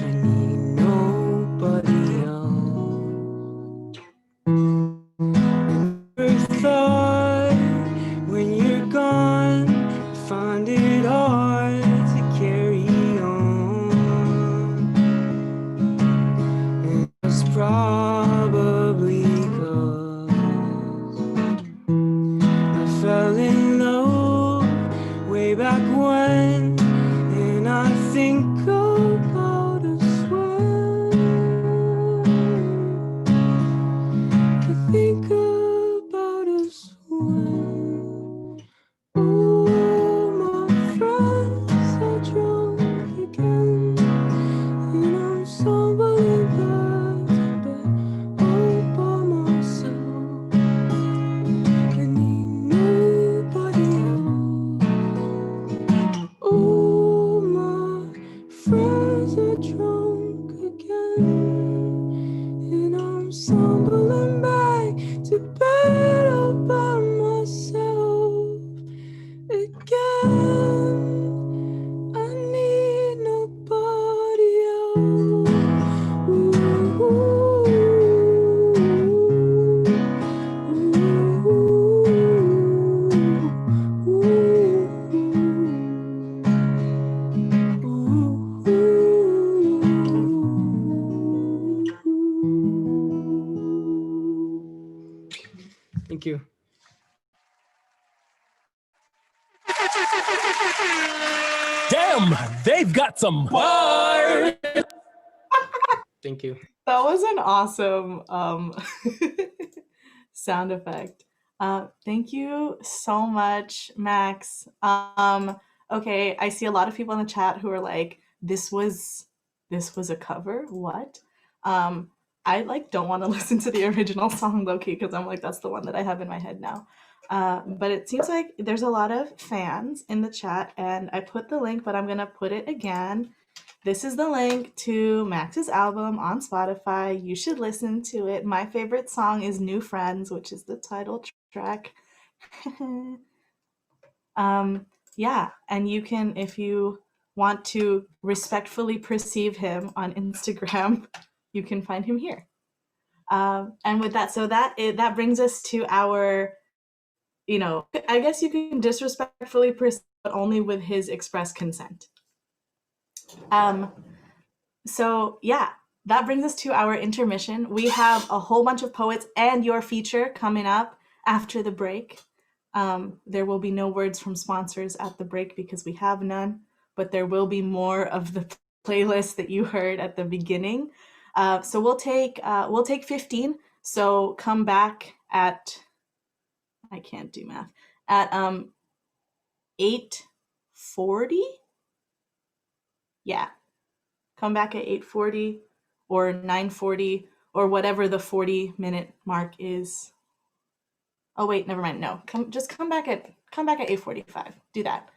L: I need nobody else. Never thought when you're gone, find it hard to carry on. And it's probably 'cause I fell in love way back when, and I think about us when I think about us when. Oh, my friends are drunk again, and I'm stumbling back to bed all by myself. I need nobody else. Oh, my friends are drunk again, and I'm stumbling back to bed all by myself again. I need nobody else. Ooh, Thank you.
M: Damn, they've got some bars.
K: Thank you.
B: That was an awesome sound effect. Thank you so much, Max. Okay, I see a lot of people in the chat who are like, this was a cover? What? I like don't want to listen to the original song low-key because I'm like, that's the one that I have in my head now. But it seems like there's a lot of fans in the chat, and I put the link, but I'm gonna put it again. This is the link to Max's album on Spotify. You should listen to it. My favorite song is New Friends, which is the title track. Yeah, and you can, if you want to respectfully perceive him on Instagram, you can find him here. And with that, so that brings us to our, I guess you can disrespectfully perceive, but only with his express consent. So yeah, that brings us to our intermission. We have a whole bunch of poets and your feature coming up after the break. There will be no words from sponsors at the break because we have none, but there will be more of the playlist that you heard at the beginning. So we'll take 15. So come back at, I can't do math, at 8:40. Yeah. Come back at 8:40 or 9:40 or whatever the 40-minute mark is. Oh wait, never mind. No, come back at 8:45. Do that.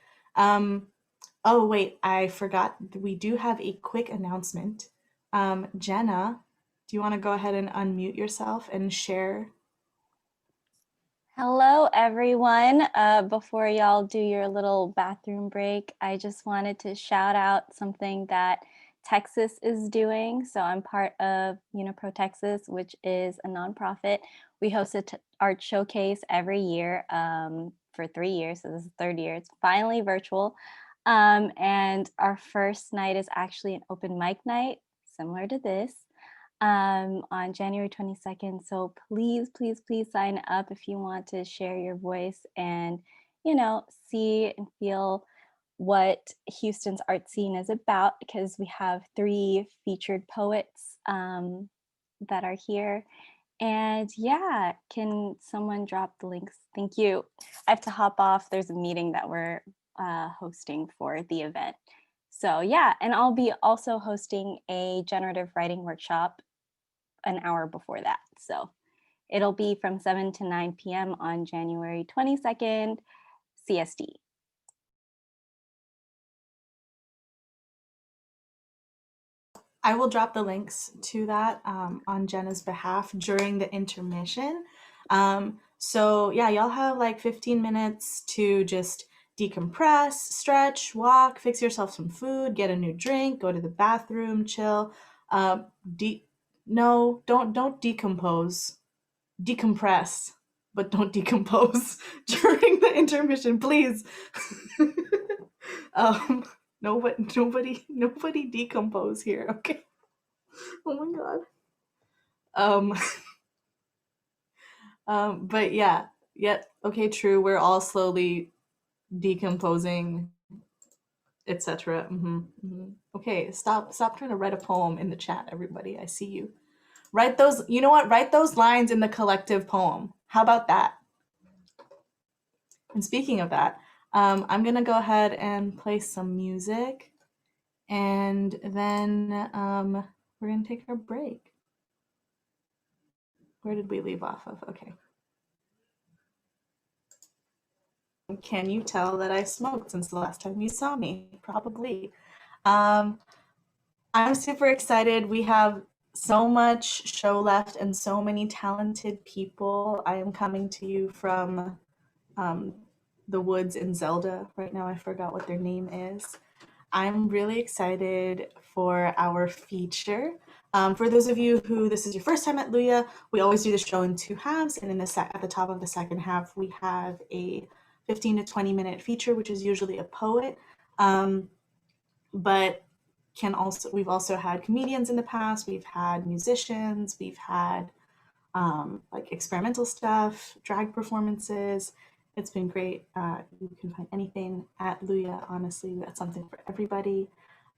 B: Oh wait, I forgot. We do have a quick announcement. Jenna, do you want to go ahead and unmute yourself and share?
N: Hello, everyone. Before y'all do your little bathroom break, I just wanted to shout out something that Texas is doing. So I'm part of Unipro Texas, which is a nonprofit. We host an art showcase every year for 3 years. So this is the third year. It's finally virtual. And our first night is actually an open mic night, similar to this, on January 22nd. So please, please, please sign up if you want to share your voice and, see and feel what Houston's art scene is about, because we have 3 featured poets that are here. And yeah, can someone drop the links? Thank you. I have to hop off. There's a meeting that we're hosting for the event. So yeah, and I'll be also hosting a generative writing workshop an hour before that. So it'll be from 7 to 9 p.m. on January 22nd, CST.
B: I will drop the links to that on Jenna's behalf during the intermission. So yeah, y'all have like 15 minutes to just decompress, stretch, walk, fix yourself some food, get a new drink, go to the bathroom, chill. No, don't decompose. Decompress, but don't decompose during the intermission, please. Nobody decompose here, okay? Oh my god. But yeah, okay, true. We're all slowly decomposing, etc. Okay, stop trying to write a poem in the chat, everybody. I see you. Write those. You know what? Write those lines in the collective poem. How about that? And speaking of that, I'm gonna go ahead and play some music, and then we're gonna take our break. Where did we leave off of? Okay. Can you tell that I smoked since the last time you saw me? Probably. I'm super excited. We have so much show left and so many talented people. I am coming to you from the woods in Zelda. Right now I forgot what their name is. I'm really excited for our feature. For those of you who this is your first time at Luya, we always do the show in 2 halves, and at the top of the second half, we have a 15 to 20 minute feature, which is usually a poet, but we've also had comedians in the past, we've had musicians, we've had like experimental stuff, drag performances. It's been great. You can find anything at Luya. Honestly, we got something for everybody.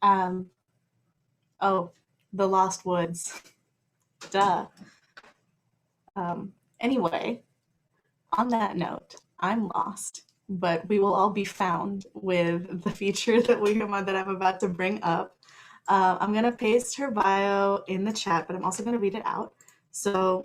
B: Oh, the Lost Woods. Duh. Anyway, on that note, I'm lost, but we will all be found with the feature that I'm about to bring up. I'm gonna paste her bio in the chat, but I'm also gonna read it out. So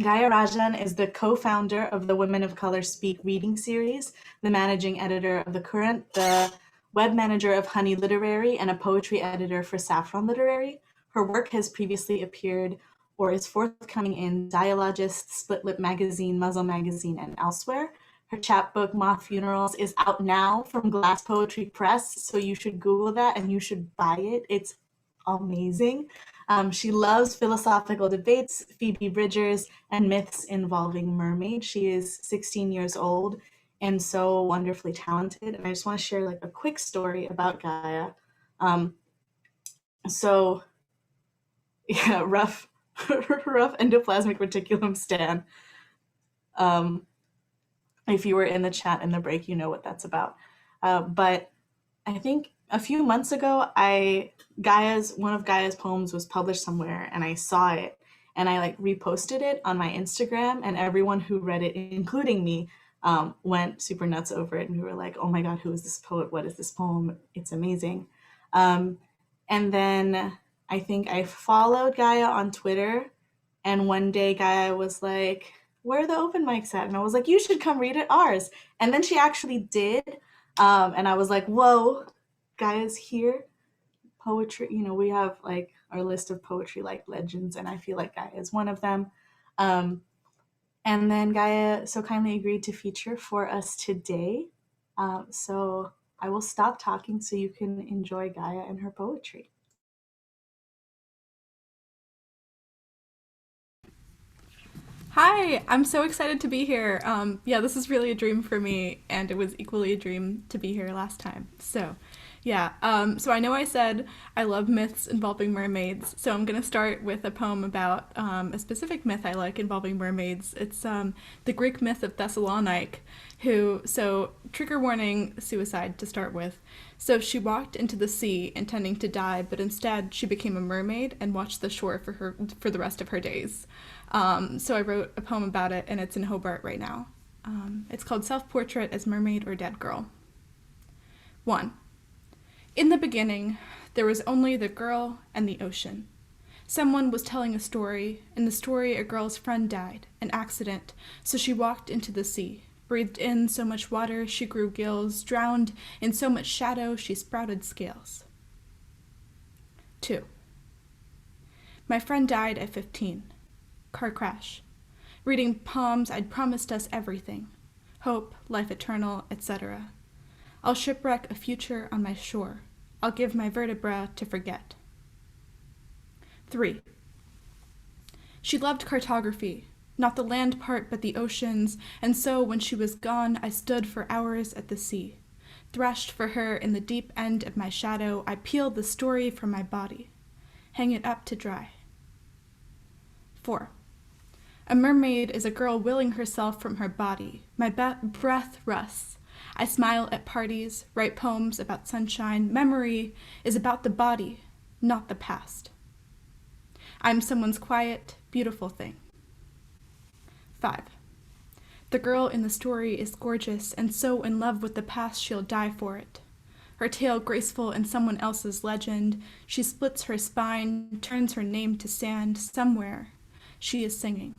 B: Gaia Rajan is the co-founder of the Women of Color Speak reading series, the managing editor of The Current, the web manager of Honey Literary, and a poetry editor for Saffron Literary. Her work has previously appeared or is forthcoming in Dialogist, Split Lip Magazine, Muzzle Magazine, and elsewhere. Her chapbook, Moth Funerals, is out now from Glass Poetry Press, so you should Google that and you should buy it. It's amazing. She loves philosophical debates, Phoebe Bridgers, and myths involving mermaids. She is 16 years old and so wonderfully talented. And I just want to share like a quick story about Gaia. So yeah, rough endoplasmic reticulum stan. If you were in the chat in the break, you know what that's about. But I think a few months ago, one of Gaia's poems was published somewhere, and I saw it, and I like reposted it on my Instagram, and everyone who read it, including me, went super nuts over it, and we were like, "Oh my God, who is this poet? What is this poem? It's amazing." And then I think I followed Gaia on Twitter, and one day Gaia was like, "Where are the open mics at?" And I was like, "You should come read at ours." And then she actually did. And I was like, whoa, Gaia's here. Poetry, we have like our list of poetry like legends, and I feel like Gaia is one of them. And then Gaia so kindly agreed to feature for us today. So I will stop talking so you can enjoy Gaia and her poetry.
O: Hi, I'm so excited to be here. Yeah, this is really a dream for me, and it was equally a dream to be here last time. So, yeah. So I know I said I love myths involving mermaids, so I'm gonna start with a poem about a specific myth I like involving mermaids. It's the Greek myth of Thessalonike, so trigger warning, suicide to start with. So she walked into the sea intending to die, but instead she became a mermaid and watched the shore for the rest of her days. So I wrote a poem about it, and it's in Hobart right now. It's called Self-Portrait as Mermaid or Dead Girl. 1. In the beginning, there was only the girl and the ocean. Someone was telling a story. In the story, a girl's friend died, an accident, so she walked into the sea. Breathed in so much water, she grew gills. Drowned in so much shadow, she sprouted scales. 2. My friend died at 15. Car crash. Reading poems, I'd promised us everything. Hope, life eternal, etc. I'll shipwreck a future on my shore. I'll give my vertebra to forget. 3. She loved cartography, not the land part but the oceans, and so when she was gone, I stood for hours at the sea. Threshed for her in the deep end of my shadow, I peeled the story from my body. Hang it up to dry. 4. A mermaid is a girl willing herself from her body. My breath rusts. I smile at parties, write poems about sunshine. Memory is about the body, not the past. I'm someone's quiet, beautiful thing. 5. The girl in the story is gorgeous and so in love with the past she'll die for it. Her tale graceful in someone else's legend, she splits her spine, turns her name to sand. Somewhere she is singing.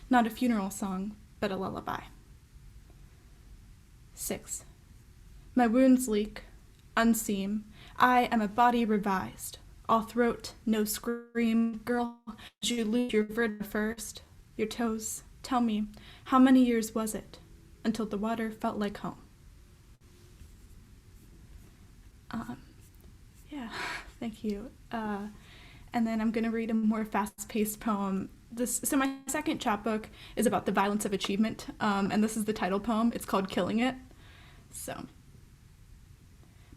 O: Not a funeral song, but a lullaby. 6. My wounds leak, unseam. I am a body revised. All throat, no scream. Girl, did you lose your vertebra first? Your toes? Tell me, how many years was it until the water felt like home? Yeah, thank you. And then I'm going to read a more fast-paced poem. So my second chapbook is about the violence of achievement, and this is the title poem. It's called Killing It. So,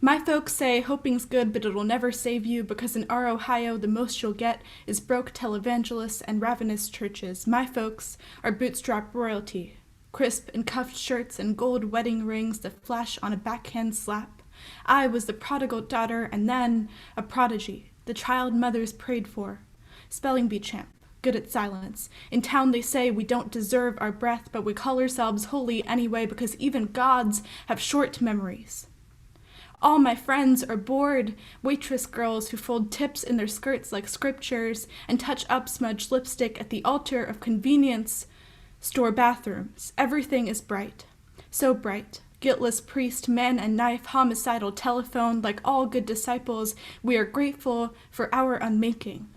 O: my folks say hoping's good, but it'll never save you, because in our Ohio, the most you'll get is broke televangelists and ravenous churches. My folks are bootstrap royalty, crisp and cuffed shirts and gold wedding rings that flash on a backhand slap. I was the prodigal daughter and then a prodigy, the child mothers prayed for. Spelling bee champ, good at silence. In town they say we don't deserve our breath, but we call ourselves holy anyway because even gods have short memories. All my friends are bored, waitress girls who fold tips in their skirts like scriptures and touch up smudged lipstick at the altar of convenience store bathrooms. Everything is bright, so bright. Guiltless priest, man and knife, homicidal telephone, like all good disciples, we are grateful for our unmaking.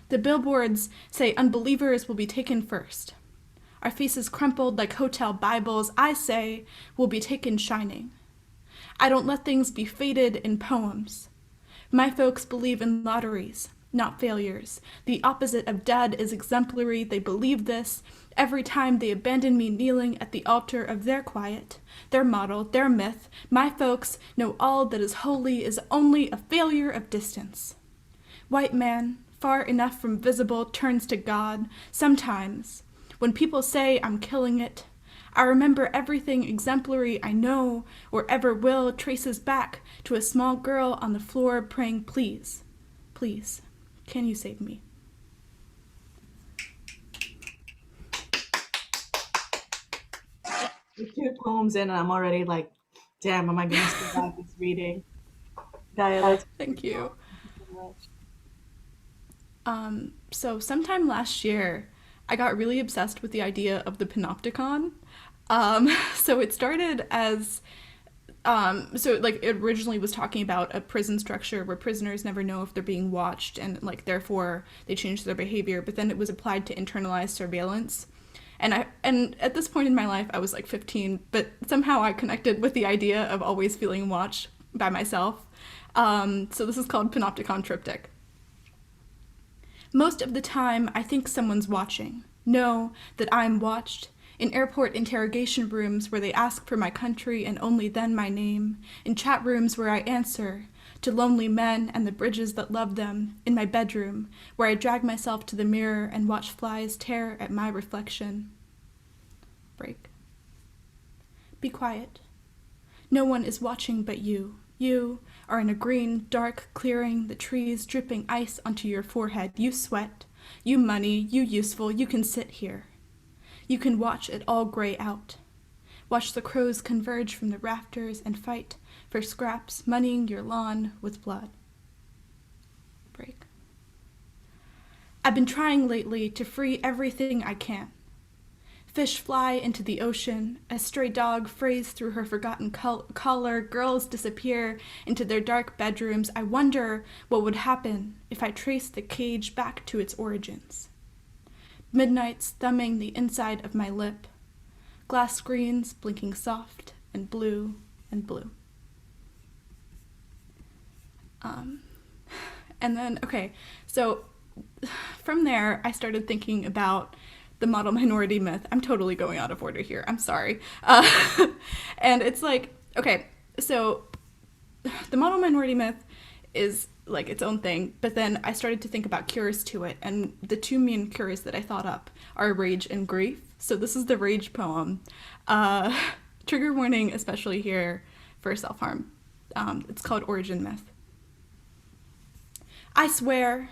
O: The billboards say unbelievers will be taken first. Our faces crumpled like hotel Bibles, I say, will be taken shining. I don't let things be faded in poems. My folks believe in lotteries, not failures. The opposite of dead is exemplary. They believe this every time they abandon me kneeling at the altar of their quiet, their model, their myth. My folks know all that is holy is only a failure of distance. White man, far enough from visible, turns to God. Sometimes, when people say I'm killing it, I remember everything exemplary I know or ever will traces back to a small girl on the floor praying, please, please, can you save me?
B: Two poems in and I'm already like, damn, am I going to survive this reading? Gaia,
O: thank you. So sometime last year, I got really obsessed with the idea of the panopticon. So it started as, it originally was talking about a prison structure where prisoners never know if they're being watched and like therefore they change their behavior, but then it was applied to internalized surveillance. And at this point in my life, I was like 15, but somehow I connected with the idea of always feeling watched by myself. So this is called Panopticon Triptych. Most of the time, I think someone's watching. Know that I'm watched. In airport interrogation rooms where they ask for my country and only then my name. In chat rooms where I answer to lonely men and the bridges that love them. In my bedroom where I drag myself to the mirror and watch flies tear at my reflection. Break. Be quiet. No one is watching but you. You are in a green, dark clearing, the trees dripping ice onto your forehead. You sweat. You money. You useful. You can sit here. You can watch it all gray out. Watch the crows converge from the rafters and fight for scraps, moneying your lawn with blood. Break. I've been trying lately to free everything I can. Fish fly into the ocean, a stray dog frays through her forgotten collar, girls disappear into their dark bedrooms. I wonder what would happen if I traced the cage back to its origins. Midnights thumbing the inside of my lip, glass screens blinking soft and blue and blue. And then, okay, so from there, I started thinking about the model minority myth. I'm totally going out of order here. I'm sorry. And it's like, okay, so the model minority myth is like its own thing, but then I started to think about cures to it, and the two main cures that I thought up are rage and grief. So this is the rage poem. Trigger warning, especially here for self-harm. It's called Origin Myth. I swear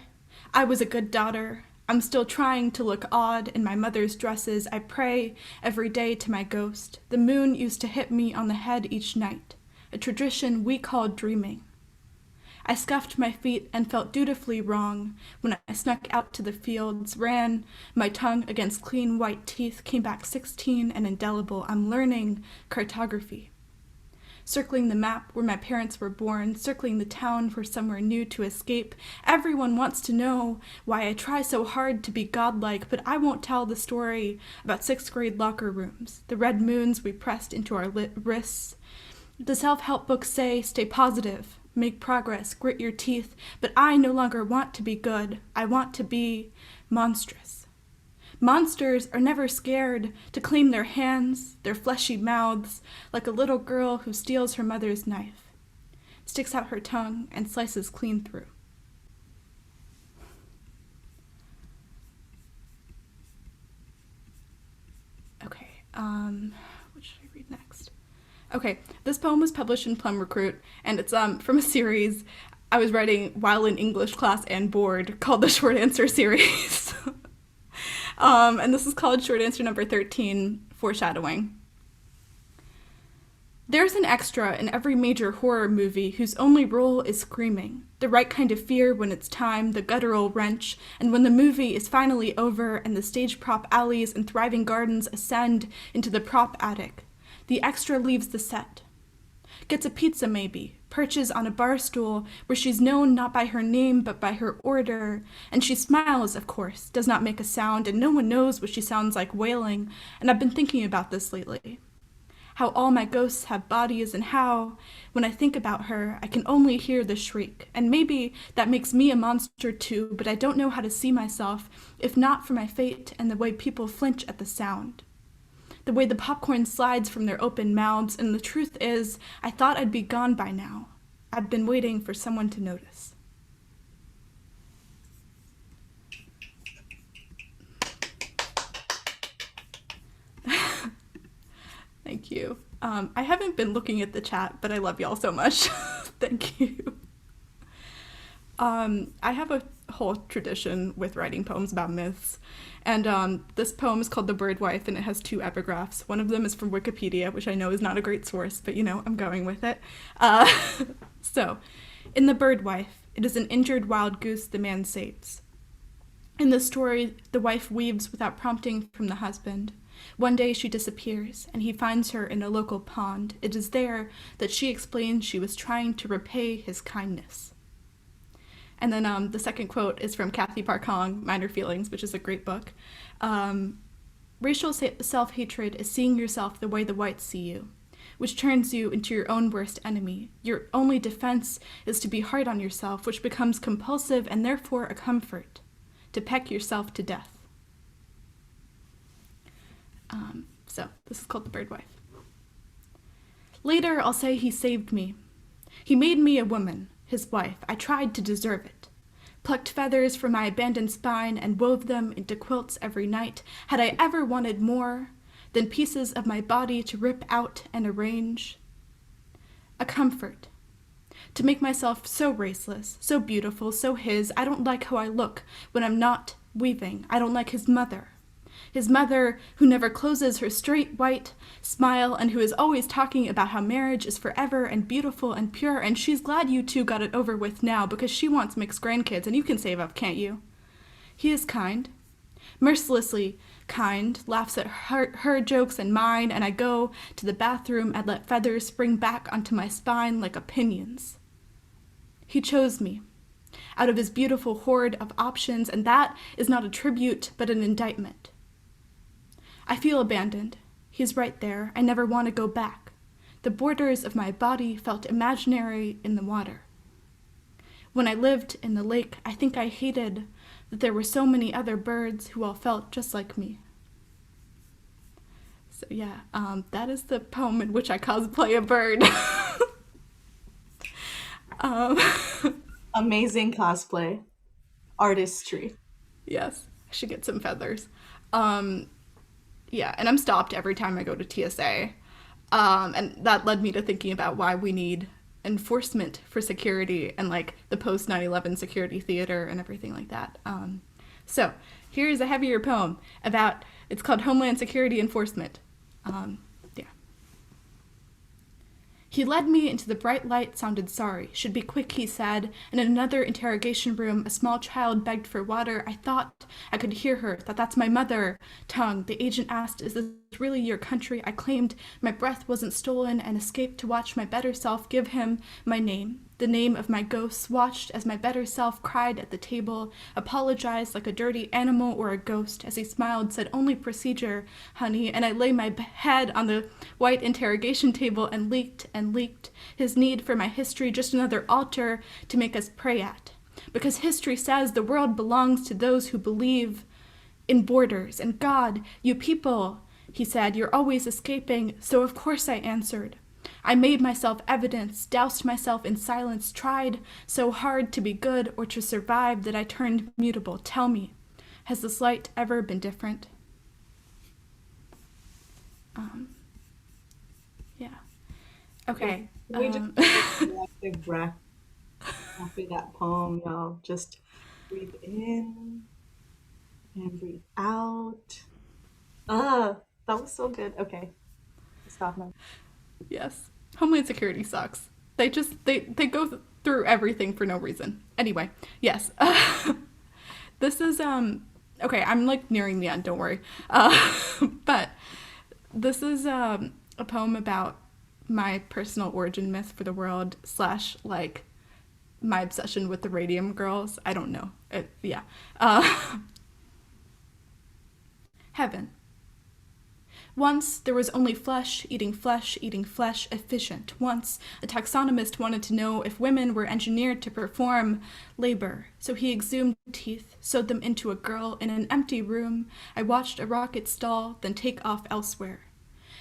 O: I was a good daughter. I'm still trying to look odd in my mother's dresses. I pray every day to my ghost. The moon used to hit me on the head each night, a tradition we called dreaming. I scuffed my feet and felt dutifully wrong when I snuck out to the fields, ran my tongue against clean white teeth, came back 16 and indelible. I'm learning cartography. Circling the map where my parents were born, circling the town for somewhere new to escape. Everyone wants to know why I try so hard to be godlike, but I won't tell the story about 6th grade locker rooms, the red moons we pressed into our lit wrists. The self-help books say, stay positive, make progress, grit your teeth, but I no longer want to be good. I want to be monstrous. Monsters are never scared to claim their hands, their fleshy mouths, like a little girl who steals her mother's knife, sticks out her tongue, and slices clean through. Okay, what should I read next? Okay, this poem was published in Plum Recruit, and it's from a series I was writing while in English class and board called the Short Answer series. And this is called Short Answer number 13, Foreshadowing. There's an extra in every major horror movie whose only role is screaming. The right kind of fear when it's time, the guttural wrench, and when the movie is finally over and the stage prop alleys and thriving gardens ascend into the prop attic, the extra leaves the set. Gets a pizza maybe, perches on a bar stool where she's known not by her name but by her order, and she smiles, of course, does not make a sound, and no one knows what she sounds like wailing, and I've been thinking about this lately. How all my ghosts have bodies, and how, when I think about her, I can only hear the shriek, and maybe that makes me a monster too, but I don't know how to see myself, if not for my fate and the way people flinch at the sound. The way the popcorn slides from their open mouths, and the truth is, I thought I'd be gone by now. I've been waiting for someone to notice. Thank you. I haven't been looking at the chat, but I love y'all so much. Thank you. I have a whole tradition with writing poems about myths, and this poem is called The Bird Wife, and it has 2 epigraphs. One of them is from Wikipedia, which I know is not a great source, but you know, I'm going with it. So, in The Bird Wife, it is an injured wild goose the man saves. In the story, the wife weaves without prompting from the husband. One day she disappears, and he finds her in a local pond. It is there that she explains she was trying to repay his kindness. And then the second quote is from Kathy Parkong, Minor Feelings, which is a great book. Racial self-hatred is seeing yourself the way the whites see you, which turns you into your own worst enemy. Your only defense is to be hard on yourself, which becomes compulsive and therefore a comfort, to peck yourself to death. So this is called The Bird Wife. Later, I'll say he saved me. He made me a woman, his wife. I tried to deserve it. Plucked feathers from my abandoned spine and wove them into quilts every night. Had I ever wanted more than pieces of my body to rip out and arrange? A comfort. To make myself so raceless, so beautiful, so his. I don't like how I look when I'm not weaving. I don't like his mother. His mother, who never closes her straight white smile and who is always talking about how marriage is forever and beautiful and pure, and she's glad you two got it over with now because she wants mixed grandkids and you can save up, can't you? He is kind, mercilessly kind, laughs at her jokes and mine, and I go to the bathroom and let feathers spring back onto my spine like opinions. He chose me out of his beautiful horde of options, and that is not a tribute but an indictment. I feel abandoned. He's right there. I never want to go back. The borders of my body felt imaginary in the water. When I lived in the lake, I think I hated that there were so many other birds who all felt just like me. So yeah, that is the poem in which I cosplay a bird.
B: Amazing cosplay. Artistry.
O: Yes, I should get some feathers. Yeah, and I'm stopped every time I go to TSA. And that led me to thinking about why we need enforcement for security and like the post 9/11 security theater and everything like that. So here's a heavier poem about, it's called Homeland Security Enforcement. Yeah. He led me into the bright light, sounded sorry. Should be quick, he said. And in another interrogation room, a small child begged for water. I thought I could hear her, thought that's my mother tongue. The agent asked, is this really your country? I claimed my breath wasn't stolen and escaped to watch my better self give him my name. The name of my ghost, watched as my better self cried at the table, apologized like a dirty animal or a ghost. As he smiled, said, only procedure, honey, and I lay my head on the white interrogation table and leaked his need for my history, just another altar to make us pray at. Because history says the world belongs to those who believe in borders. And God, you people, he said, you're always escaping. So of course I answered. I made myself evidence, doused myself in silence, tried so hard to be good or to survive that I turned mutable. Tell me, has this light ever been different? Yeah. Okay.
B: We just take a big breath after that poem, y'all. Just breathe in and breathe out. That was so good. Okay. Stop now.
O: Yes. Homeland Security sucks. They go through everything for no reason. Anyway, yes. This is, okay, I'm like nearing the end, don't worry. But this is a poem about my personal origin myth for the world / like my obsession with the Radium Girls. I don't know. Yeah. Heaven. Once there was only flesh, eating flesh, efficient. Once a taxonomist wanted to know if women were engineered to perform labor, so he exhumed teeth, sewed them into a girl in an empty room. I watched a rocket stall, then take off elsewhere.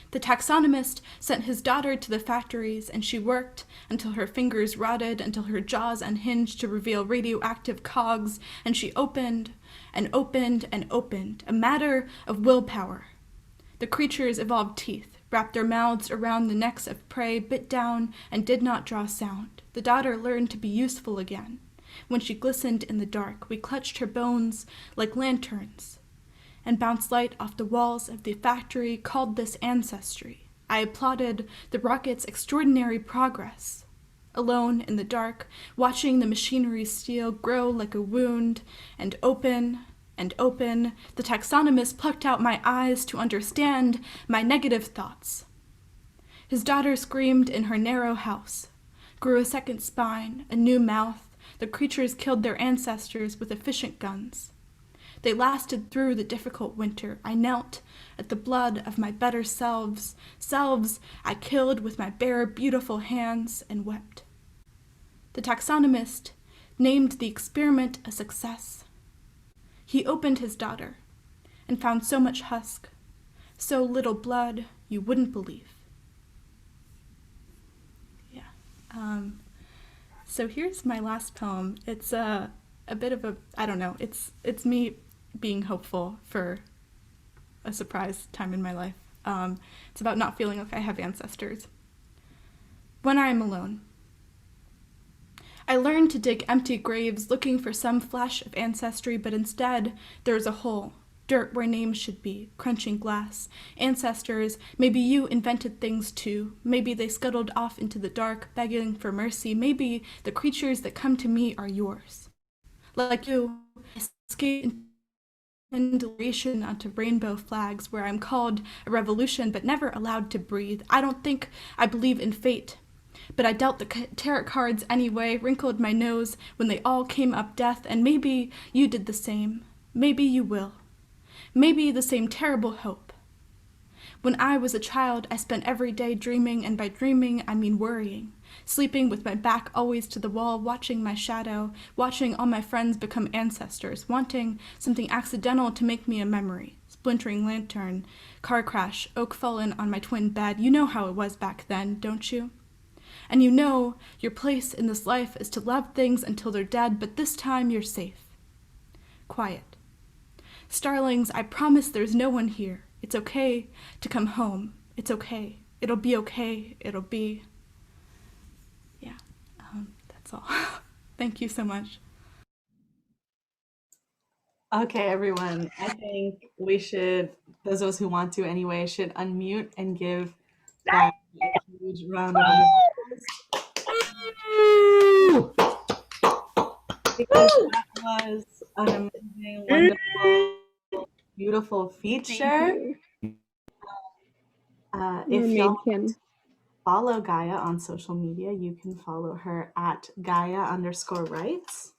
O: The taxonomist sent his daughter to the factories, and she worked until her fingers rotted, until her jaws unhinged to reveal radioactive cogs, and she opened and opened and opened, a matter of willpower. The creatures evolved teeth, wrapped their mouths around the necks of prey, bit down, and did not draw sound. The daughter learned to be useful again. When she glistened in the dark, we clutched her bones like lanterns and bounced light off the walls of the factory, called this ancestry. I applauded the rocket's extraordinary progress. Alone in the dark, watching the machinery's steel grow like a wound and open, the taxonomist plucked out my eyes to understand my negative thoughts. His daughter screamed in her narrow house, grew a second spine, a new mouth. The creatures killed their ancestors with efficient guns. They lasted through the difficult winter. I knelt at the blood of my better selves I killed with my bare, beautiful hands, and wept. The taxonomist named the experiment a success. He opened his daughter and found so much husk, so little blood you wouldn't believe. Yeah. So here's my last poem. It's a bit of a, I don't know, it's me being hopeful for a surprise time in my life. It's about not feeling like I have ancestors. When I am alone, I learned to dig empty graves looking for some flash of ancestry, but instead there is a hole, dirt where names should be, crunching glass. Ancestors, maybe you invented things too. Maybe they scuttled off into the dark, begging for mercy. Maybe the creatures that come to me are yours. Like you, I escape in duration onto rainbow flags where I'm called a revolution but never allowed to breathe. I don't think I believe in fate, but I dealt the tarot cards anyway, wrinkled my nose when they all came up death, and maybe you did the same. Maybe you will. Maybe the same terrible hope. When I was a child, I spent every day dreaming, and by dreaming, I mean worrying. Sleeping with my back always to the wall, watching my shadow, watching all my friends become ancestors, wanting something accidental to make me a memory. Splintering lantern, car crash, oak fallen on my twin bed. You know how it was back then, don't you? And you know your place in this life is to love things until they're dead, but this time you're safe. Quiet. Starlings, I promise there's no one here. It's okay to come home. It's okay. It'll be okay. It'll be... Yeah, that's all. Thank you so much.
B: Okay, everyone. I think we should, those of us who want to anyway, should unmute and give that a huge round of applause. Because that was an amazing, wonderful, beautiful feature. If y'all follow Gaia on social media, you can follow her at Gaia_rights.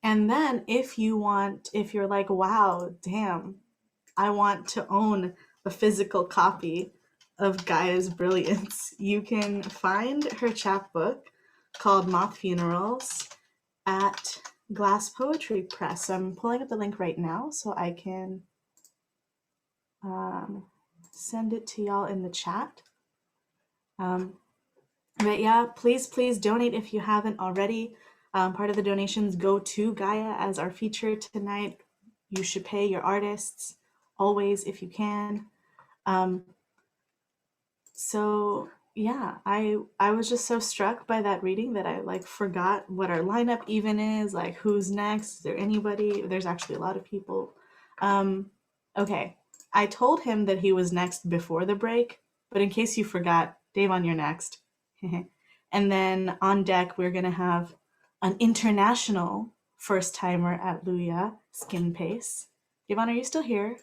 B: And then if you're like, wow, damn, I want to own a physical copy of Gaia's Brilliance, you can find her chapbook called Moth Funerals at Glass Poetry Press. So I'm pulling up the link right now so I can send it to y'all in the chat. But yeah, please donate if you haven't already. Part of the donations go to Gaia as our feature tonight. You should pay your artists always if you can. So yeah, I was just so struck by that reading that I like forgot what our lineup even is, like who's next. Is there anybody? There's actually a lot of people. Okay, I told him that he was next before the break, but in case you forgot, Davon, you're next. And then on deck, we're gonna have an international first timer at Luya, Skin Pace. Davon, are you still here?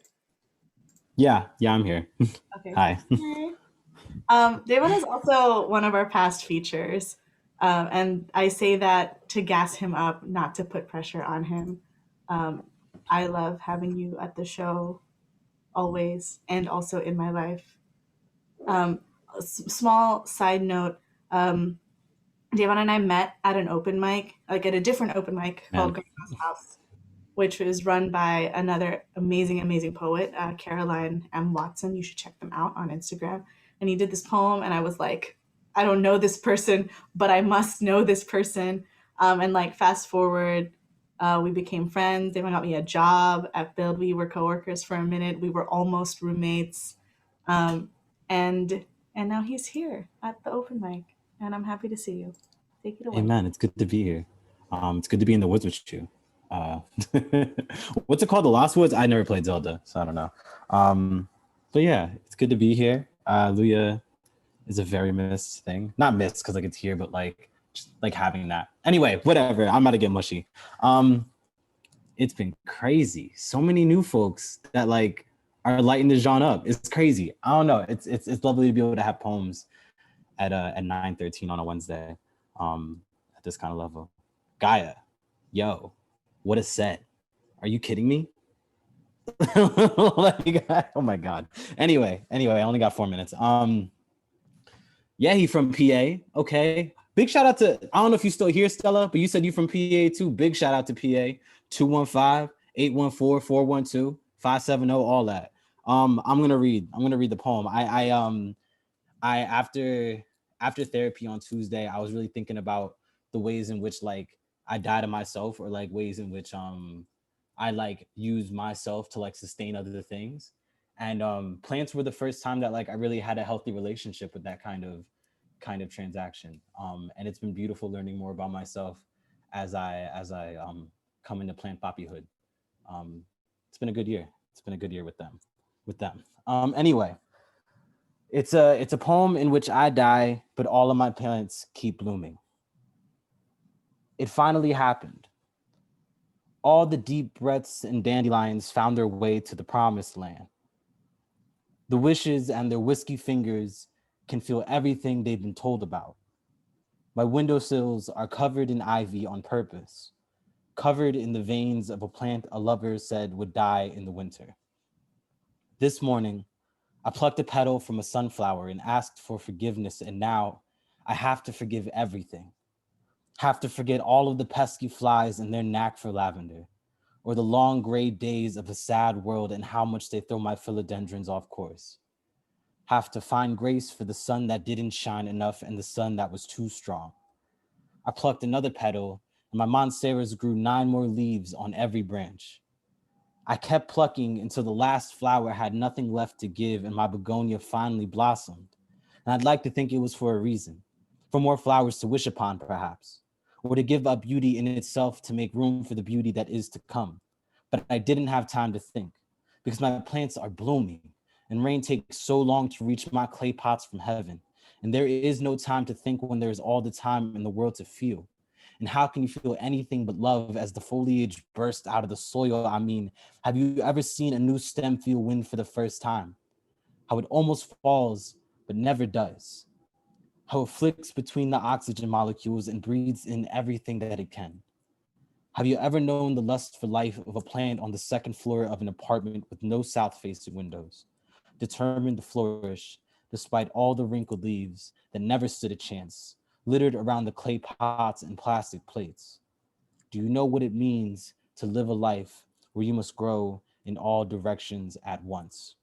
F: Yeah, I'm here.
B: Okay.
F: Hi.
B: Davon is also one of our past features, and I say that to gas him up, not to put pressure on him. I love having you at the show always, and also in my life. Small side note, Davon and I met at an open mic, like at a different open mic called Grandma's House, which was run by another amazing poet, Caroline M. Watson. You should check them out on Instagram. And he did this poem, and I was like, I don't know this person, but I must know this person. And like fast forward, we became friends. Davon got me a job at Build. We were coworkers for a minute. We were almost roommates. And now he's here at the open mic, and I'm happy to see you. Take it away.
F: Amen. It's good to be here. It's good to be in the woods with you. What's it called? The Lost Woods? I never played Zelda, so I don't know. But yeah, it's good to be here. Luya is a very missed thing. Not missed because like it's here, but like just like having that. Anyway, whatever. I'm about to get mushy. It's been crazy. So many new folks that like are lighting the genre up. It's crazy. I don't know. It's lovely to be able to have poems at 9:13 on a Wednesday. At this kind of level. Gaia, yo, what a set. Are you kidding me? Like, oh my God. Anyway, I only got 4 minutes. Yeah, he from PA. Okay. Big shout out to, I don't know if you still here, Stella, but you said you from PA too. Big shout out to PA. 814-412-570, all that. I'm gonna read the poem. I after therapy on Tuesday, I was really thinking about the ways in which like I die to myself, or like ways in which I like use myself to like sustain other things. And plants were the first time that like I really had a healthy relationship with that kind of transaction. And it's been beautiful learning more about myself as I come into plant poppyhood. It's been a good year. It's been a good year with them. Anyway, it's a poem in which I die, but all of my plants keep blooming. It finally happened. All the deep breaths and dandelions found their way to the promised land. The wishes and their whiskey fingers can feel everything they've been told about. My windowsills are covered in ivy on purpose, covered in the veins of a plant a lover said would die in the winter. This morning, I plucked a petal from a sunflower and asked for forgiveness, and now I have to forgive everything. Have to forget all of the pesky flies and their knack for lavender, or the long gray days of a sad world and how much they throw my philodendrons off course. Have to find grace for the sun that didn't shine enough and the sun that was too strong. I plucked another petal, and my monsteras grew 9 more leaves on every branch. I kept plucking until the last flower had nothing left to give and my begonia finally blossomed. And I'd like to think it was for a reason, for more flowers to wish upon perhaps, or to give up beauty in itself to make room for the beauty that is to come. But I didn't have time to think because my plants are blooming and rain takes so long to reach my clay pots from heaven. And there is no time to think when there is all the time in the world to feel. And how can you feel anything but love as the foliage bursts out of the soil? I mean, have you ever seen a new stem feel wind for the first time? How it almost falls, but never does. How it flicks between the oxygen molecules and breathes in everything that it can. Have you ever known the lust for life of a plant on the second floor of an apartment with no south-facing windows, determined to flourish despite all the wrinkled leaves that never stood a chance, littered around the clay pots and plastic plates? Do you know what it means to live a life where you must grow in all directions at once?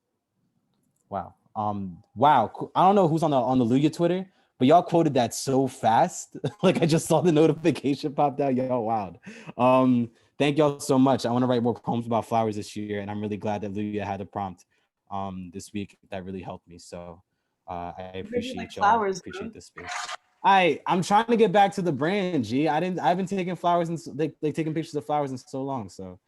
F: Wow. Wow. I don't know who's on the Luya Twitter, but y'all quoted that so fast. Like I just saw the notification popped out. Y'all wild. Thank y'all so much. I want to write more poems about flowers this year, and I'm really glad that Luya had a prompt this week that really helped me. So I appreciate y'all.
B: Flowers,
F: appreciate this space. I'm trying to get back to the brand, G. I haven't taken flowers and like taking pictures of flowers in so long, so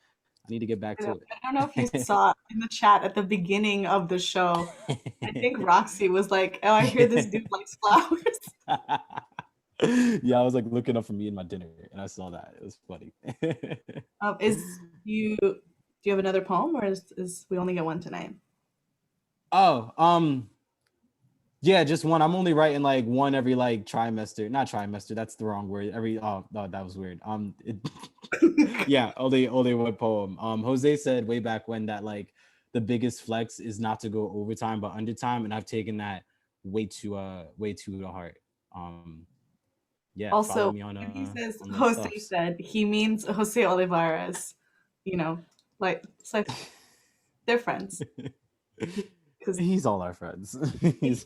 F: I need to get back to it.
B: I don't know if you saw in the chat at the beginning of the show. I think Roxy was like, "Oh, I hear this dude likes flowers."
F: Yeah, I was like looking up for me and my dinner, and I saw that. It was funny.
B: Do you have another poem, or is we only get one tonight?
F: Oh, yeah, just one. I'm only writing like one every like trimester. Not trimester. That's the wrong word. Oh, that was weird. Yeah, only one poem. Jose said way back when that like the biggest flex is not to go overtime but undertime, and I've taken that way too to heart. Yeah.
B: Also,
F: me on,
B: when he says
F: on
B: Jose
F: stuffs.
B: said, he means Jose Olivares. You know, like it's like they're friends.
F: He's all our friends.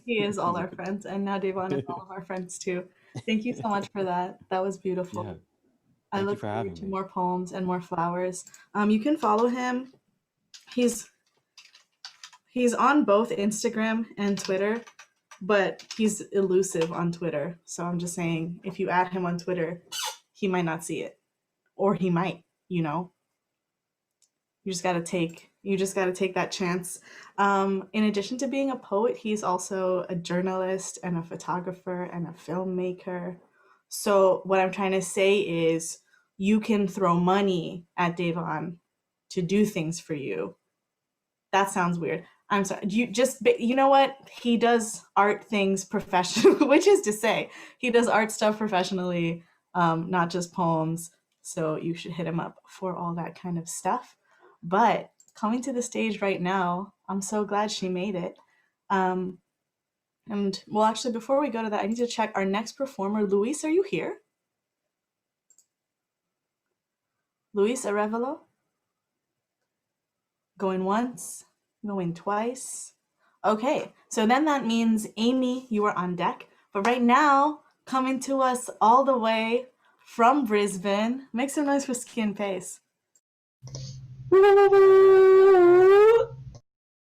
B: He is all our friends, and now Devon is all of our friends too. Thank you so much for that. That was beautiful.
F: Yeah.
B: I look forward to more poems and more flowers. You can follow him. He's on both Instagram and Twitter, but he's elusive on Twitter. So I'm just saying, if you add him on Twitter, he might not see it, or he might. You know, you just gotta take that chance. In addition to being a poet, he's also a journalist and a photographer and a filmmaker. So what I'm trying to say is, you can throw money at Devon to do things for you. That sounds weird. I'm sorry. You know what? He does art things professionally, which is to say, he does art stuff professionally, not just poems. So you should hit him up for all that kind of stuff. But coming to the stage right now, I'm so glad she made it. And well, actually, before we go to that, I need to check our next performer. Luis, are you here? Luis Arevalo? Going once, going twice. Okay, so then that means Amy, you are on deck. But right now, coming to us all the way from Brisbane, make some noise for Skin Pace.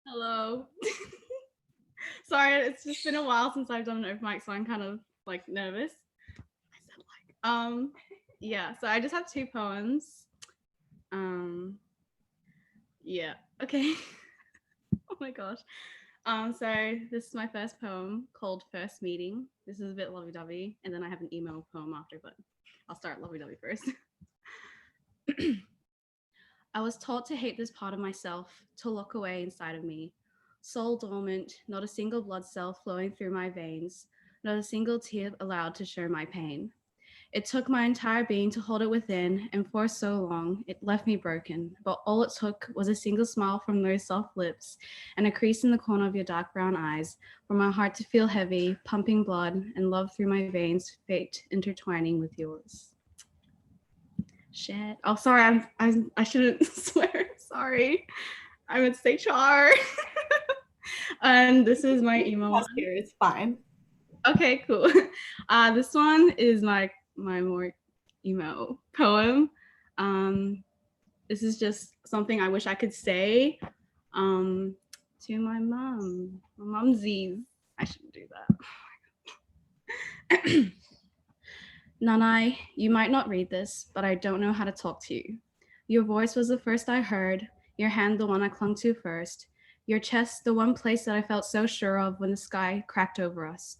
P: Hello. Sorry, it's just been a while since I've done an open mic, so I'm kind of like nervous. Yeah, so I just have 2 poems. Yeah, okay. Oh my gosh. So this is my first poem called First Meeting. This is a bit lovey-dovey, and then I have an emo poem after, but I'll start lovey-dovey first. I was taught to hate this part of myself, to look away inside of me. Soul dormant, not a single blood cell flowing through my veins, not a single tear allowed to show my pain. It took my entire being to hold it within, and for so long, it left me broken. But all it took was a single smile from those soft lips and a crease in the corner of your dark brown eyes for my heart to feel heavy, pumping blood, and love through my veins, fate intertwining with yours. Shit. Oh, sorry, I shouldn't swear. Sorry. I meant to say char. And this is my email one.
B: It's fine.
P: Okay, cool. This one is my more emo poem. This is just something I wish I could say to my mom, my mumsies. I shouldn't do that. Nanai, you might not read this, but I don't know how to talk to you. Your voice was the first I heard, your hand the one I clung to first, your chest the one place that I felt so sure of when the sky cracked over us.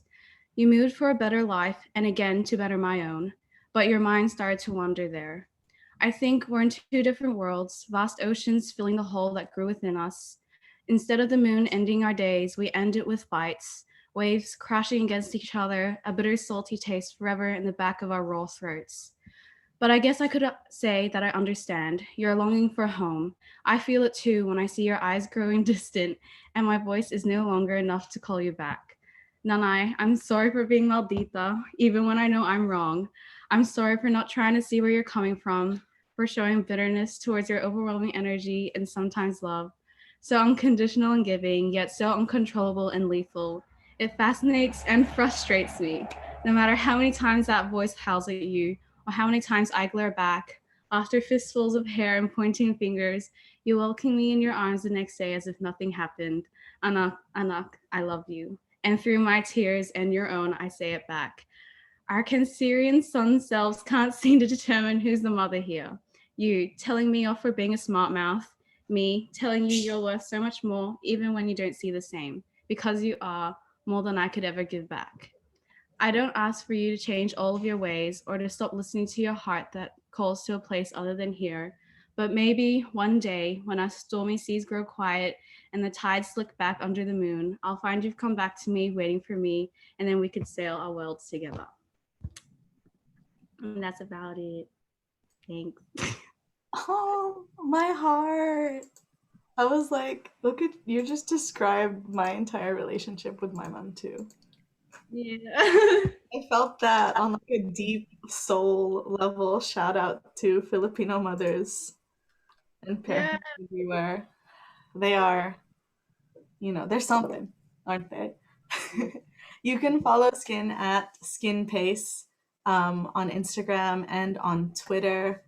P: You moved for a better life, and again to better my own, but your mind started to wander there. I think we're in 2 different worlds, vast oceans filling the hole that grew within us. Instead of the moon ending our days, we end it with fights, waves crashing against each other, a bitter salty taste forever in the back of our raw throats. But I guess I could say that I understand. You're longing for home. I feel it too when I see your eyes growing distant and my voice is no longer enough to call you back. Nanai, I'm sorry for being maldita, even when I know I'm wrong. I'm sorry for not trying to see where you're coming from, for showing bitterness towards your overwhelming energy and sometimes love. So unconditional and giving, yet so uncontrollable and lethal. It fascinates and frustrates me, no matter how many times that voice howls at you, or how many times I glare back. After fistfuls of hair and pointing fingers, you welcome me in your arms the next day as if nothing happened. Anak, Anak, I love you. And through my tears and your own, I say it back. Our Cancerian sun selves can't seem to determine who's the mother here. You telling me off for being a smart mouth, me telling you you're worth so much more even when you don't see the same, because you are more than I could ever give back. I don't ask for you to change all of your ways or to stop listening to your heart that calls to a place other than here. But maybe one day when our stormy seas grow quiet and the tides slick back under the moon, I'll find you've come back to me, waiting for me, and then we could sail our worlds together. And that's about it. Thanks.
B: Oh, my heart. I was like, look at you just described my entire relationship with my mom too.
P: Yeah.
B: I felt that on like a deep soul level. Shout out to Filipino mothers and parents everywhere. They are, they're something, aren't they? You can follow Skin at Skin Pace on Instagram and on Twitter.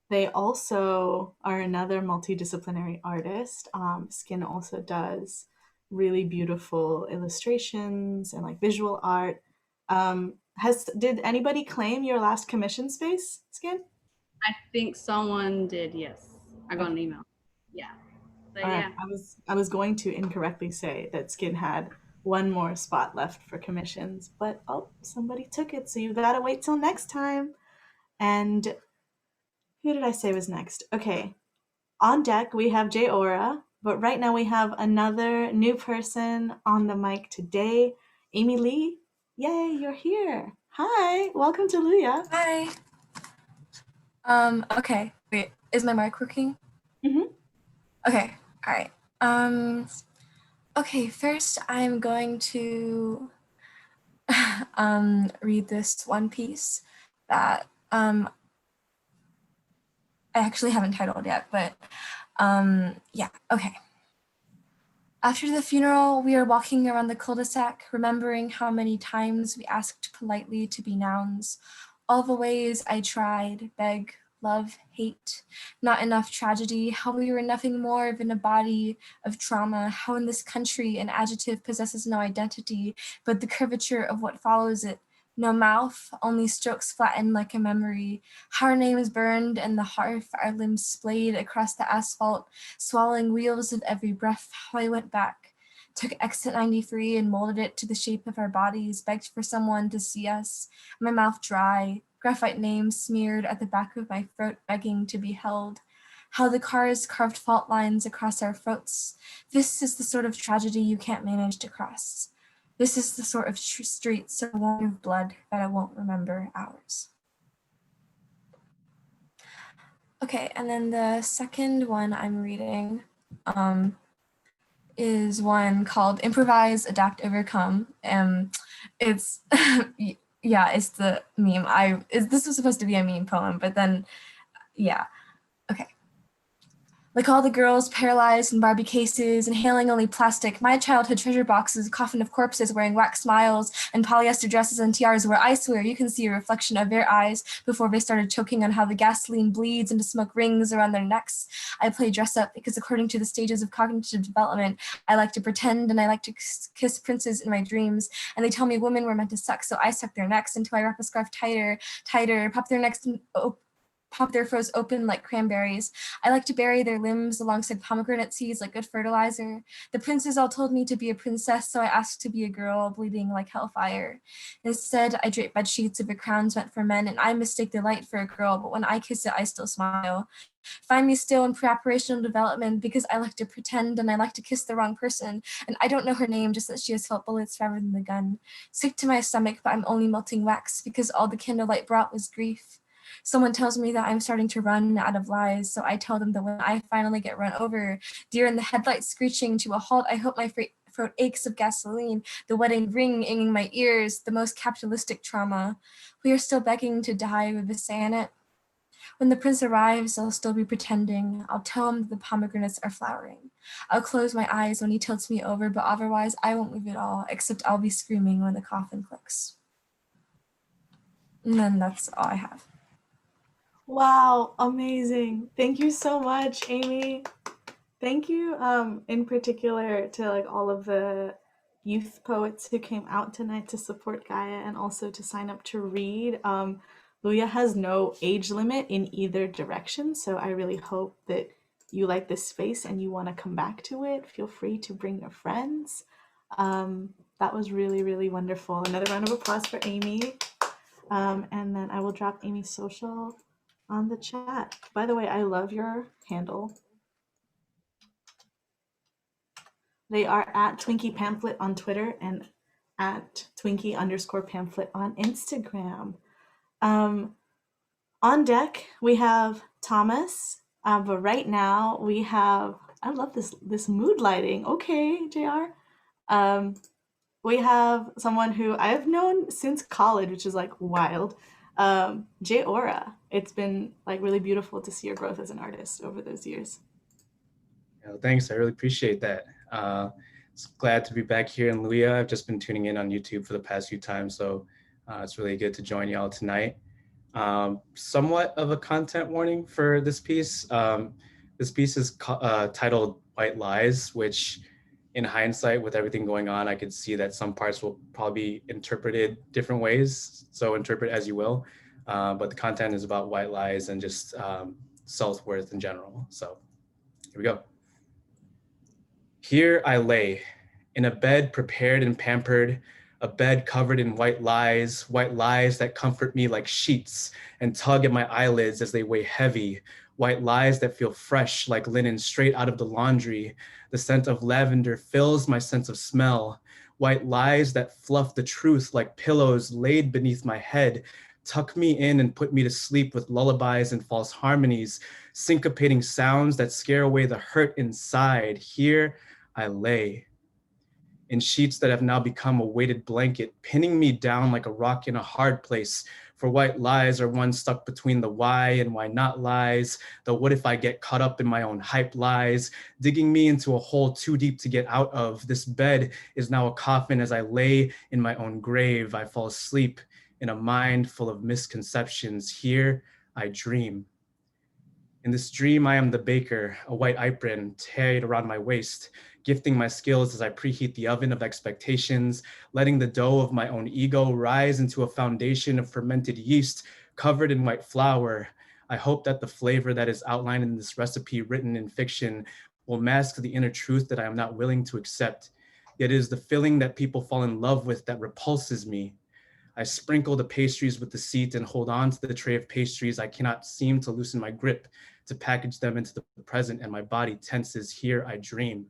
B: They also are another multidisciplinary artist. Skin also does really beautiful illustrations and like visual art. Did anybody claim your last commission space, Skin?
P: I think someone did, yes. I got an email. Yeah. But
B: All right.
P: yeah.
B: I was going to incorrectly say that Skin had one more spot left for commissions, but somebody took it, so you gotta wait till next time. And who did I say was next? Okay. On deck, we have Jay Aura, but right now we have another new person on the mic today, Amy Lee. Yay, you're here. Hi, welcome to Luya.
Q: Hi. Okay, wait, is my mic working?
B: Mm-hmm.
Q: Okay, all right. Okay, first I'm going to read this one piece that I actually haven't titled yet, but Yeah, okay. After the funeral, we are walking around the cul-de-sac, remembering how many times we asked politely to be nouns. All the ways I tried, beg, love, hate, not enough tragedy, how we were nothing more than a body of trauma, how in this country an adjective possesses no identity, but the curvature of what follows it. No mouth, only strokes flattened like a memory. How our names burned and the hearth, our limbs splayed across the asphalt, swallowing wheels of every breath. How I went back, took exit 93 and molded it to the shape of our bodies, begged for someone to see us, my mouth dry, graphite names smeared at the back of my throat, begging to be held. How the cars carved fault lines across our throats. This is the sort of tragedy you can't manage to cross. This is the sort of street so warm of blood that I won't remember ours. Okay, and then the second one I'm reading is one called Improvise, Adapt, Overcome. It's, yeah, it's the meme. This was supposed to be a meme poem, but then, yeah, okay. Like all the girls paralyzed in Barbie cases, inhaling only plastic, my childhood treasure boxes, coffin of corpses wearing wax smiles and polyester dresses and tiaras where I swear you can see a reflection of their eyes before they started choking on how the gasoline bleeds into smoke rings around their necks. I play dress up because according to the stages of cognitive development, I like to pretend and I like to kiss princes in my dreams. And they tell me women were meant to suck, so I suck their necks until I wrap a scarf tighter, pop their necks pop their throats open like cranberries. I like to bury their limbs alongside pomegranate seeds like good fertilizer. The princes all told me to be a princess, so I asked to be a girl, bleeding like hellfire. Instead, I drape bed sheets over crowns meant for men, and I mistake the light for a girl, but when I kiss it, I still smile. Find me still in pre-operational development because I like to pretend and I like to kiss the wrong person, and I don't know her name, just that she has felt bullets rather than the gun. Sick to my stomach, but I'm only melting wax because all the candlelight brought was grief. Someone tells me that I'm starting to run out of lies, so I tell them that when I finally get run over, deer in the headlights screeching to a halt, I hope my throat aches of gasoline, the wedding ring in my ears, the most capitalistic trauma. We are still begging to die with a say in it. When the prince arrives, I'll still be pretending. I'll tell him that the pomegranates are flowering. I'll close my eyes when he tilts me over, but otherwise I won't move at all, except I'll be screaming when the coffin clicks. And then that's all I have.
B: Wow, amazing. Thank you so much, Amy. Thank you in particular to like all of the youth poets who came out tonight to support Gaia and also to sign up to read. Luya has no age limit in either direction, so I really hope that you like this space and you want to come back to it. Feel free to bring your friends. That was really, really wonderful. Another round of applause for Amy. And then I will drop Amy's social on the chat. By the way, I love your handle. They are at Twinkie Pamphlet on Twitter and at Twinkie_pamphlet on Instagram. On deck, we have Thomas, but right now we have, I love this mood lighting. Okay, JR. We have someone who I've known since college, which is like wild. Jay Ora. It's been like really beautiful to see your growth as an artist over those years.
R: Yeah, thanks, I really appreciate that. It's glad to be back here in Luya. I've just been tuning in on YouTube for the past few times, so it's really good to join y'all tonight. Somewhat of a content warning for this piece. This piece is titled White Lies, which in hindsight, with everything going on, I could see that some parts will probably be interpreted different ways, so interpret as you will. But the content is about white lies and just self-worth in general. So here we go. Here I lay, in a bed prepared and pampered, a bed covered in white lies that comfort me like sheets and tug at my eyelids as they weigh heavy, white lies that feel fresh like linen straight out of the laundry. The scent of lavender fills my sense of smell, white lies that fluff the truth like pillows laid beneath my head, tuck me in and put me to sleep with lullabies and false harmonies, syncopating sounds that scare away the hurt inside. Here I lay. in sheets that have now become a weighted blanket, pinning me down like a rock in a hard place. For white lies are one stuck between the why and why not lies, the what if I get caught up in my own hype lies, digging me into a hole too deep to get out of. This bed is now a coffin as I lay in my own grave. I fall asleep in a mind full of misconceptions. Here I dream. In this dream, I am the baker, a white apron tied around my waist, gifting my skills as I preheat the oven of expectations, letting the dough of my own ego rise into a foundation of fermented yeast covered in white flour. I hope that the flavor that is outlined in this recipe written in fiction will mask the inner truth that I am not willing to accept. Yet it is the filling that people fall in love with that repulses me. I sprinkle the pastries with deceit and hold on to the tray of pastries. I cannot seem to loosen my grip to package them into the present, and my body tenses. Here I dream.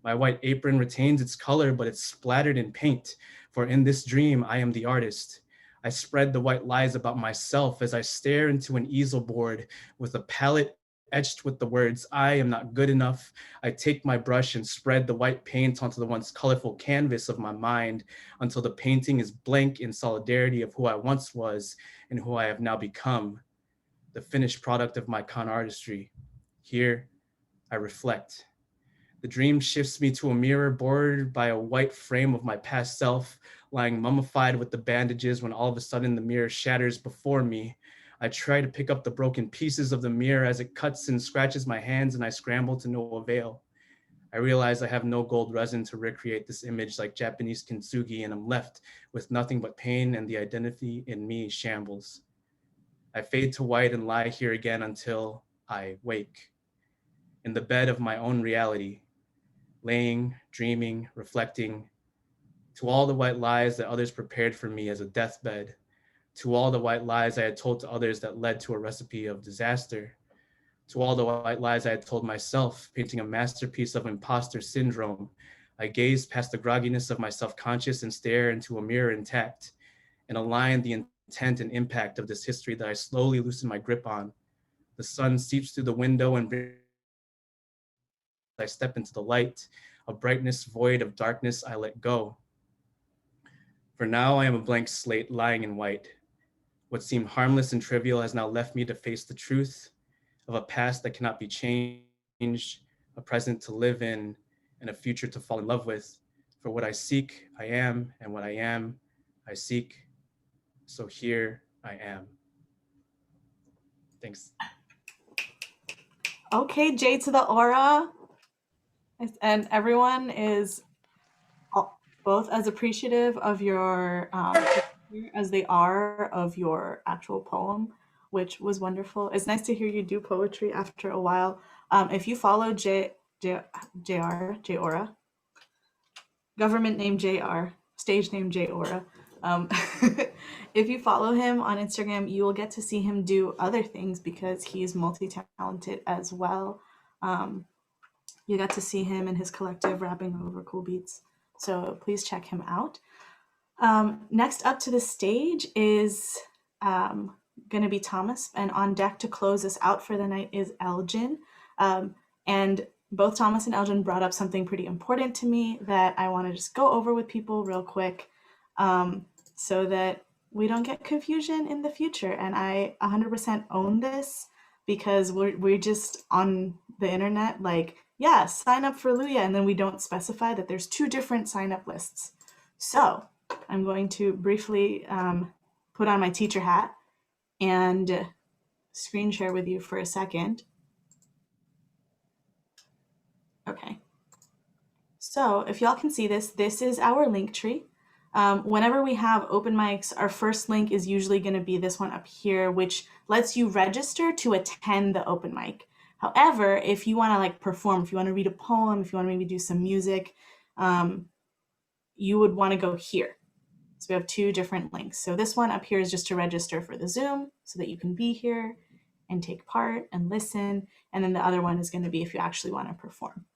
R: My white apron retains its color, but it's splattered in paint. For in this dream, I am the artist. I spread the white lies about myself as I stare into an easel board with a palette etched with the words, I am not good enough. I take my brush and spread the white paint onto the once colorful canvas of my mind until the painting is blank in solidarity of who I once was and who I have now become, the finished product of my con artistry. Here, I reflect. The dream shifts me to a mirror bordered by a white frame of my past self, lying mummified with the bandages when all of a sudden the mirror shatters before me. I try to pick up the broken pieces of the mirror as it cuts and scratches my hands, and I scramble to no avail. I realize I have no gold resin to recreate this image like Japanese kintsugi, and I'm left with nothing but pain, and the identity in me shambles. I fade to white and lie here again until I wake in the bed of my own reality, laying, dreaming, reflecting, to all the white lies that others prepared for me as a deathbed, to all the white lies I had told to others that led to a recipe of disaster, to all the white lies I had told myself, painting a masterpiece of imposter syndrome. I gaze past the grogginess of my self-conscious and stare into a mirror intact and align the intent and impact of this history that I slowly loosen my grip on. The sun seeps through the window and I step into the light, a brightness void of darkness I let go. For now, I am a blank slate lying in white. What seemed harmless and trivial has now left me to face the truth of a past that cannot be changed, a present to live in, and a future to fall in love with. For what I seek, I am, and what I am, I seek. So here I am. Thanks.
B: Okay, J to the aura. And everyone is both as appreciative of your as they are of your actual poem, which was wonderful. It's nice to hear you do poetry after a while. If you follow JR, government name JR, stage name J Aura. If you follow him on Instagram, you will get to see him do other things because he's multi-talented as well. You got to see him and his collective rapping over cool beats. So please check him out. Next up to the stage is going to be Thomas. And on deck to close us out for the night is Elgin. And both Thomas and Elgin brought up something pretty important to me that I want to just go over with people real quick so that we don't get confusion in the future. And I 100% own this because we're just on the internet like, yeah, sign up for Luya, and then we don't specify that there's 2 different sign up lists. So I'm going to briefly put on my teacher hat and screen share with you for a second. Okay. So if y'all can see this, this is our link tree. Whenever we have open mics, our first link is usually going to be this one up here, which lets you register to attend the open mic. However, if you want to like perform, if you want to read a poem, if you want to maybe do some music, you would want to go here. So we have 2 different links. So this one up here is just to register for the Zoom so that you can be here and take part and listen. And then the other one is going to be if you actually want to perform.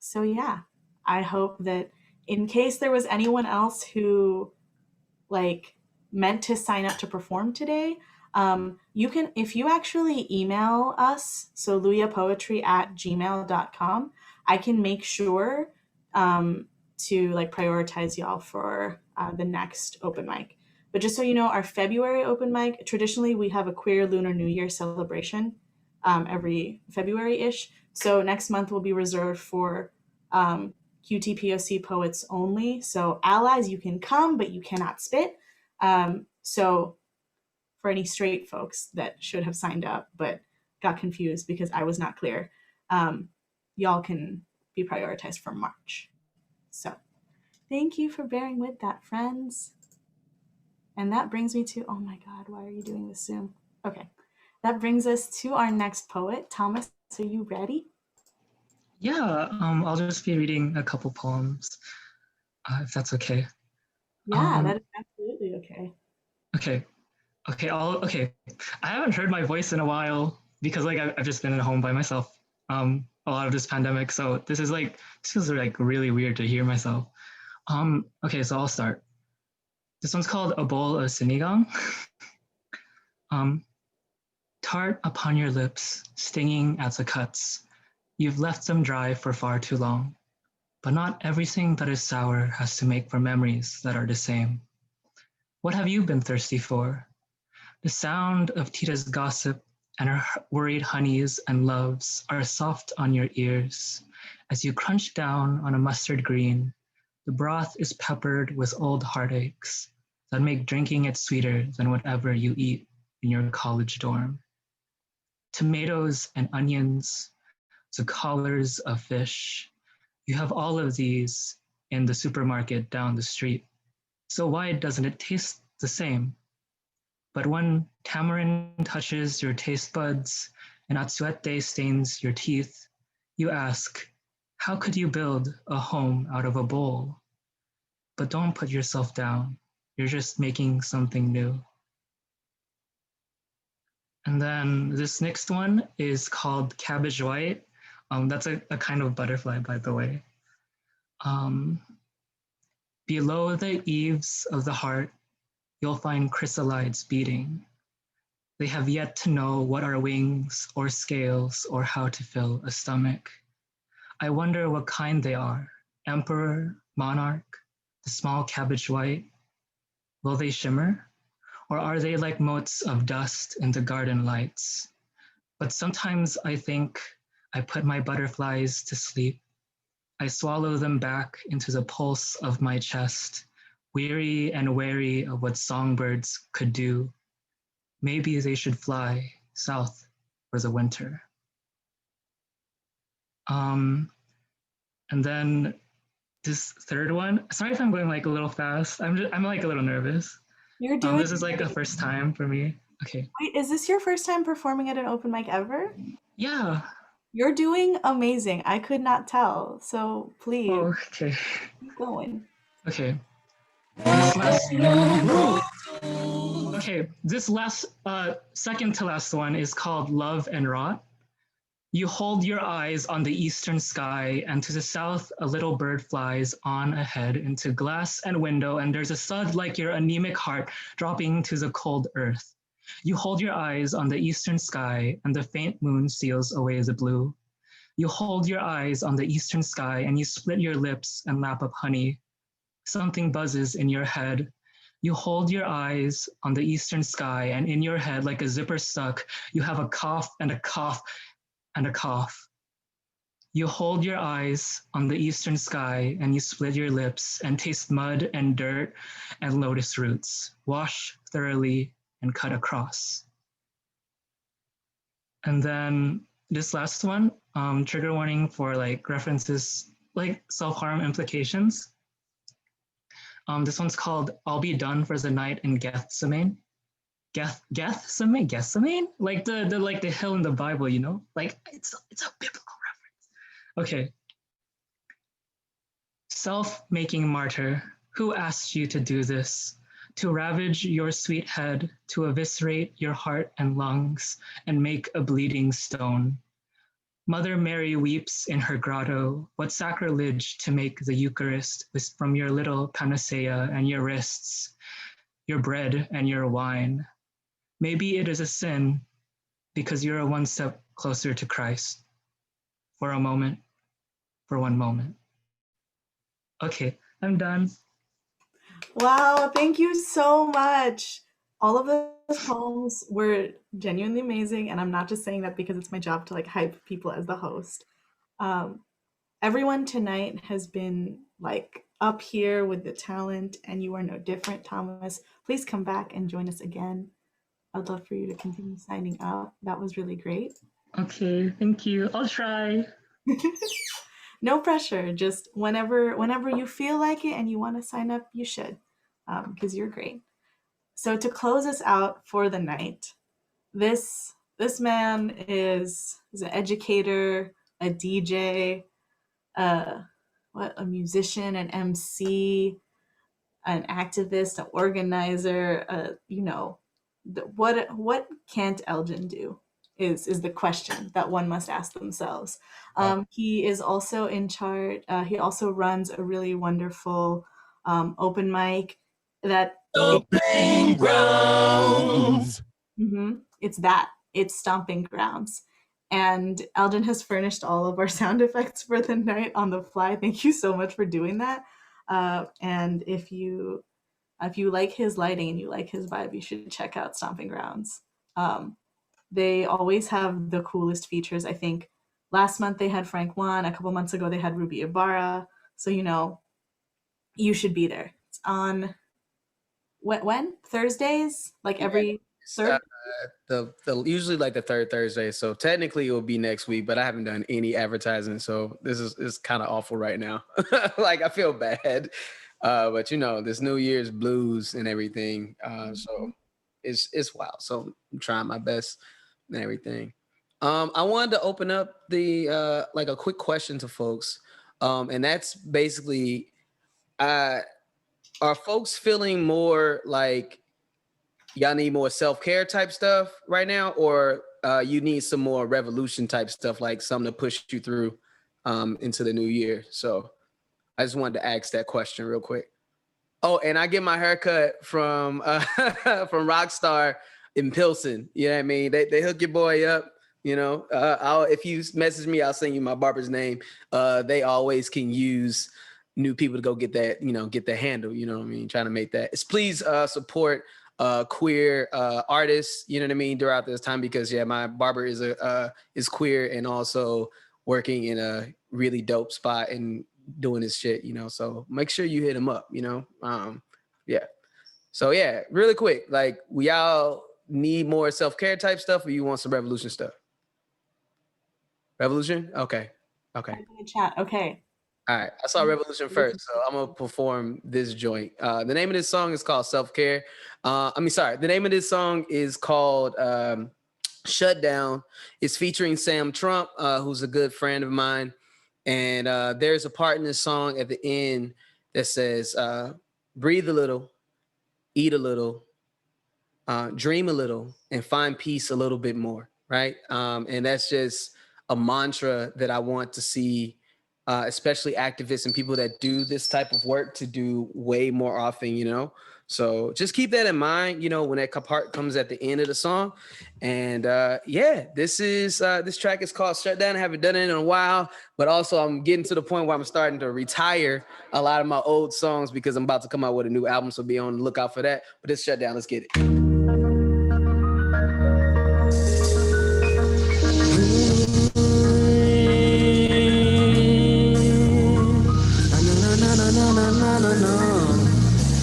B: So yeah, I hope that in case there was anyone else who like meant to sign up to perform today, you can, if you actually email us, so luyapoetry@gmail.com, I can make sure to like prioritize y'all for the next open mic. But just so you know, our February open mic, traditionally we have a queer Lunar New Year celebration every February-ish. So next month will be reserved for QTPOC poets only. So allies, you can come, but you cannot spit. So for any straight folks that should have signed up but got confused because I was not clear, y'all can be prioritized for March. So thank you for bearing with that, friends. And that brings me to, oh my God, why are you doing this Zoom? Okay, that brings us to our next poet. Thomas, are you ready?
S: Yeah, I'll just be reading a couple poems, if that's okay.
B: Yeah, that is absolutely okay.
S: Okay. Okay. I haven't heard my voice in a while because like I've just been at home by myself a lot of this pandemic. So this feels like really weird to hear myself. Okay, so I'll start. This one's called A Bowl of Sinigang. Tart upon your lips, stinging as the cuts. You've left them dry for far too long. But not everything that is sour has to make for memories that are the same. What have you been thirsty for? The sound of Tita's gossip and her worried honeys and loves are soft on your ears. As you crunch down on a mustard green, the broth is peppered with old heartaches that make drinking it sweeter than whatever you eat in your college dorm. Tomatoes and onions, the collars of fish. You have all of these in the supermarket down the street. So why doesn't it taste the same? But when tamarind touches your taste buds and atsuete stains your teeth, you ask, how could you build a home out of a bowl? But don't put yourself down. You're just making something new. And then this next one is called Cabbage White. That's a kind of butterfly, by the way. Below the eaves of the heart, you'll find chrysalides beating. They have yet to know what are wings or scales or how to fill a stomach. I wonder what kind they are. Emperor, monarch, the small cabbage white. Will they shimmer? Or are they like motes of dust in the garden lights? But sometimes I think I put my butterflies to sleep. I swallow them back into the pulse of my chest, weary and wary of what songbirds could do. Maybe they should fly south for the winter. And then this third one, sorry if I'm going like a little fast. I'm like a little nervous.
B: You're doing
S: this is like a first time for me. Okay.
B: Wait, is this your first time performing at an open mic ever?
S: Yeah.
B: You're doing amazing. I could not tell. So please.
S: Oh, okay.
B: Keep going.
S: Okay. This last second to last one is called Love and Rot. You hold your eyes on the eastern sky, and to the south, a little bird flies on ahead into glass and window, and there's a thud like your anemic heart dropping to the cold earth. You hold your eyes on the eastern sky, and the faint moon steals away the blue. You hold your eyes on the eastern sky, and you split your lips and lap up honey. Something buzzes in your head. You hold your eyes on the eastern sky, and in your head, like a zipper stuck, you have a cough and a cough and a cough. You hold your eyes on the eastern sky, and you split your lips and taste mud and dirt and lotus roots. Wash thoroughly and cut across. And then this last one, trigger warning for like references like self-harm implications. This one's called I'll Be Done for the Night in Gethsemane. Gethsemane? Like the hill in the Bible, you know? Like it's a biblical reference. Okay. Self-making martyr, who asked you to do this? To ravage your sweet head, to eviscerate your heart and lungs, and make a bleeding stone. Mother Mary weeps in her grotto. What sacrilege to make the Eucharist from your little panacea and your wrists, your bread and your wine. Maybe it is a sin because you're one step closer to Christ. For a moment, for one moment. Okay, I'm done.
B: Wow, thank you so much. All of those poems were genuinely amazing, and I'm not just saying that because it's my job to like hype people as the host. Everyone tonight has been like up here with the talent, and you are no different, Thomas. Please come back and join us again. I'd love for you to continue signing up. That was really great.
S: Okay, thank you. I'll try.
B: No pressure. Just whenever you feel like it and you want to sign up, you should, because you're great. So to close us out for the night, this man is an educator, a DJ, a musician, an MC, an activist, an organizer. What can't Elgin do is the question that one must ask themselves. He is also in charge. He also runs a really wonderful open mic that
L: Stomping Grounds.
B: It's Stomping Grounds. And Eldon has furnished all of our sound effects for the night on the fly. Thank you so much for doing that. And if you like his lighting and you like his vibe, you should check out Stomping Grounds. They always have the coolest features. I think last month they had Frank Juan. A couple months ago they had Ruby Ibarra. So you should be there. It's on when? Thursdays? Like every third?
C: The usually like the third Thursday. So technically it will be next week, but I haven't done any advertising. So this is kind of awful right now. Like I feel bad. But this New Year's blues and everything. So it's wild. So I'm trying my best and everything. I wanted to open up the like a quick question to folks. And that's basically are folks feeling more like y'all need more self-care type stuff right now, or you need some more revolution type stuff, like something to push you through into the new year? So I just wanted to ask that question real quick. Oh, and I get my haircut from from Rockstar in Pilsen. You know what I mean? They hook your boy up. If you message me, I'll send you my barber's name. They always can use new people to go get that, get the handle. You know what I mean? Trying to make that. Please support queer artists. You know what I mean? Throughout this time, because my barber is queer and also working in a really dope spot and doing his shit, so make sure you hit him up, So really quick, like, we all need more self-care type stuff, or you want some revolution stuff? Revolution? Okay.
B: In the chat. Okay.
C: All right. I saw revolution first, so I'm gonna perform this joint. The name of this song is called Self-Care. The name of this song is called Shutdown. It's featuring Sam Trump, who's a good friend of mine. And there's a part in this song at the end that says, breathe a little, eat a little, dream a little, and find peace a little bit more, right? And that's just a mantra that I want to see, especially activists and people that do this type of work, to do way more often, So just keep that in mind, when that part comes at the end of the song. And this track is called Shutdown. I haven't done it in a while, but also I'm getting to the point where I'm starting to retire a lot of my old songs because I'm about to come out with a new album. So be on the lookout for that. But it's Shutdown. Let's get it.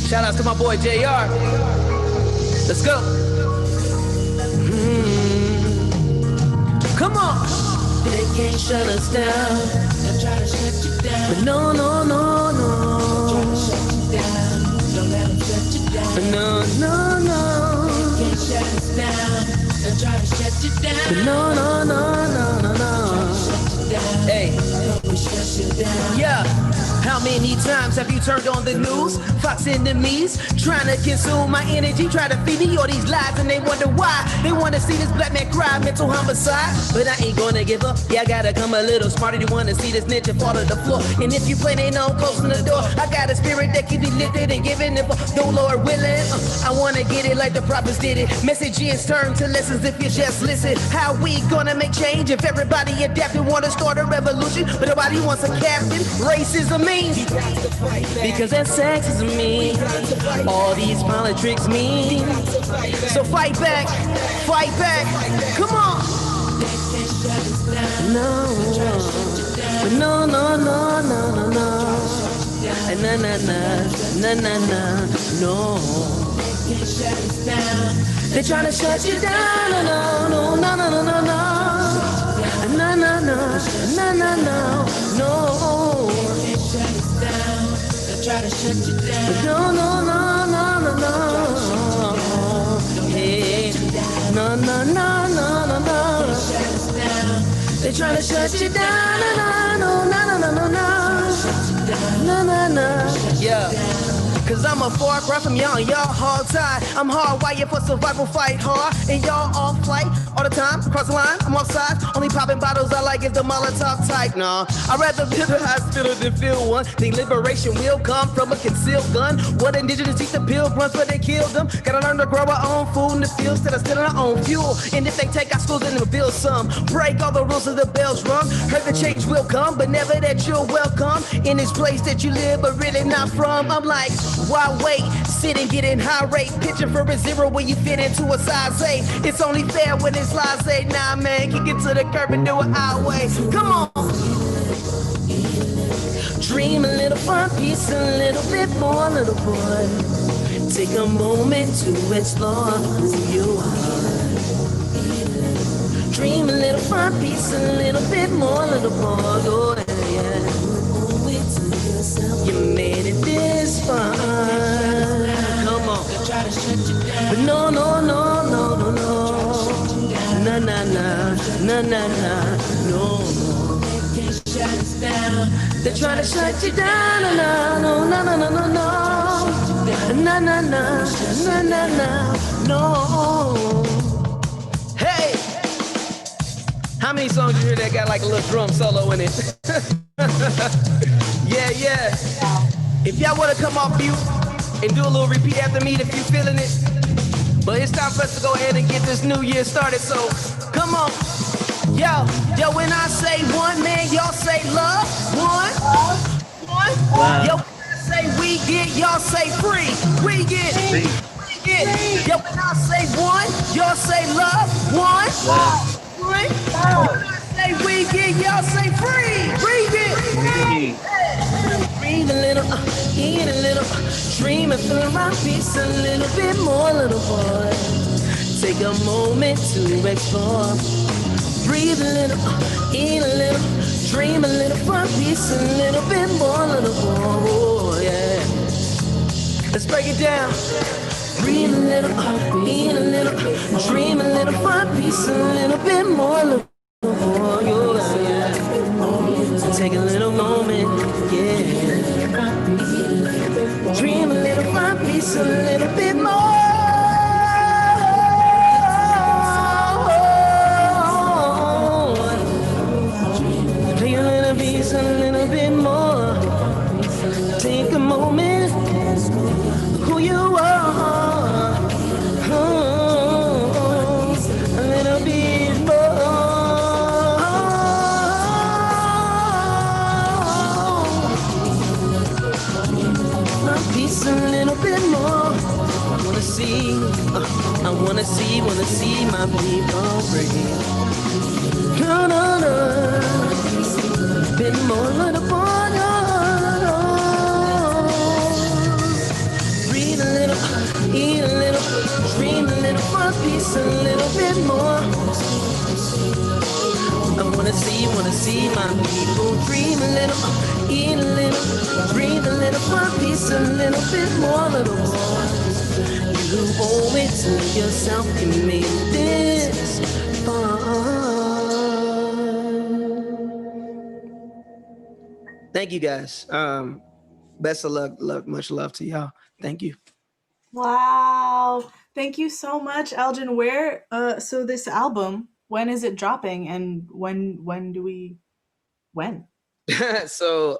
C: Shout out to my boy JR. Let's go. Come on.
L: They can't shut us down. They'll try to shut you down. But no. Try to shut you down. Don't let them shut you down. No. They can't shut us down. They'll try to shut you down. But no. Try to shut you down.
C: Hey.
L: Don't shut you down.
C: Yeah. How many times have you turned on the news? Fox enemies trying to consume my energy, try to feed me all these lies, and they wonder why. They want to see this black man cry, mental homicide. But I ain't gonna give up. Yeah, I gotta come a little smarter. You wanna see this ninja fall to the floor. And if you plan ain't no closing the door, I got a spirit that keeps me lifted and giving it. No Lord willing, I want
L: wanna get it like the prophets did it. Messages turn to lessons if you just listen. How we gonna make change if everybody adapted? Wanna start a revolution, but nobody wants a captain. Racism means because that sexism means all these politics mean. So fight back, come on. No, no, no, no, no, no, no. Na na na na na na no. They're trying to shut you down. No no no no no no no. Na na na na na na no. They're trying to shut you down. No no no no no no. Hey. No no no no no no. They're trying to shut you down. No no no no no no. Na na na, yeah. Cause I'm a far cry from y'all and y'all hard tied. I'm hardwired for survival, fight hard. And y'all off flight all the time. Cross the line, I'm offside. Only popping bottles I like is the Molotov type. Nah, I'd rather visit a hospital than feel one. Think liberation will come from a concealed gun. What indigenous teach the pilgrims, but they killed them. Gotta learn to grow our own food in the fields instead of stealing our own fuel. And if they take our schools, then they'll build some. Break all the rules of the bells rung. Heard the change will come, but never that you're welcome. In this place that you live, but really not from. I'm like, why wait? Sit and get in high rate. Pitching for a zero when you fit into a size 8. It's only fair when it's lies 8. Nah, man, kick it to the curb and do it our way. Come on. Dream a little fun piece, a little bit more, little boy. Take a moment to explore who you are. Dream a little fun piece, a little bit more, little boy. Oh, yeah. You made it this far. Come on. But no, no, no, no, no, no. Na, na, na, na, na, na, no. They're trying to shut you down. No, no, no, no, no, no, no. Na, na, na, na, na, na, no. Hey! How many songs you hear that got like a little drum solo in it? Yeah, yeah. If y'all wanna come off mute and do a little repeat after me if you feeling it. But it's time for us to go ahead and get this new year started, so come on. Yo, when I say one, man, y'all say love. One. Yo, when I say we get, y'all say free. We get. Yo, when I say one, y'all say love. One. When I say we get, y'all say free. Free get. Breathe a little, eat a little, dream and feel my peace a little bit more, little boy. Take a moment to explore. Breathe a little, eat a little, dream a little, for peace a little bit more, little boy. Oh, yeah. Let's break it down. Breathe a little, eat a little, dream a little, for peace a little bit more, little boy. Oh, yeah. Take a little moment, yeah. Dream a little, for peace a little bit more. Take a little piece, a little bit more. Take a moment, who you are. Oh, a little bit more. My piece, a little bit more. I wanna see my people free. No, no, no. Bit more, little boy, no, no. Breathe a little, eat a little, dream a little, one piece, a little bit more. I wanna see my people dream a little, eat a little, breathe a little, one piece, a little bit more, little boy. You owe it to yourself, you made this far. Thank you guys. Best of luck, much love to y'all. Thank you.
B: Wow. Thank you so much, Elgin. Where so this album, when is it dropping and when?
C: So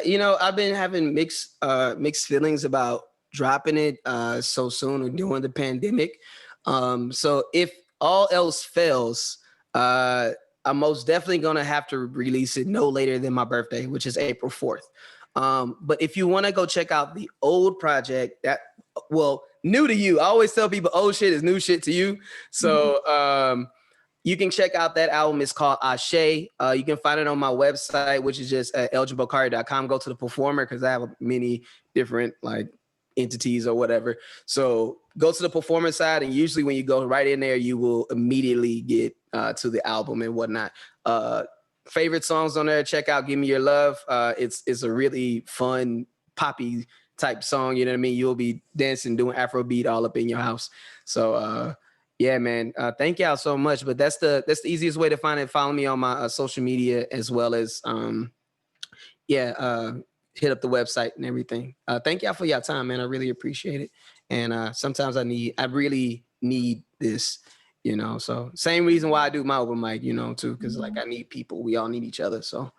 C: you know, I've been having mixed feelings about dropping it so soon or during the pandemic. So if all else fails, I'm most definitely gonna have to release it no later than my birthday, which is April 4th. But if you want to go check out the old project, that, well, new to you, I always tell people old shit is new shit to you. So you can check out that album. It's called Ashe. You can find it on my website, which is just elginbokari.com. Go to the performer because I have many different like entities or whatever. So go to the performance side, and usually when you go right in there, you will immediately get to the album and whatnot. Favorite songs on there, check out Give Me Your Love. It's a really fun poppy type song, you know what I mean? You'll be dancing, doing Afrobeat all up in your house. So yeah, man, thank y'all so much. But that's the easiest way to find it. Follow me on my social media, as well as hit up the website and everything. Thank y'all for your time, man. I really appreciate it. And sometimes I really need this, you know. So same reason why I do my open mic, you know, too, because like I need people. We all need each other. So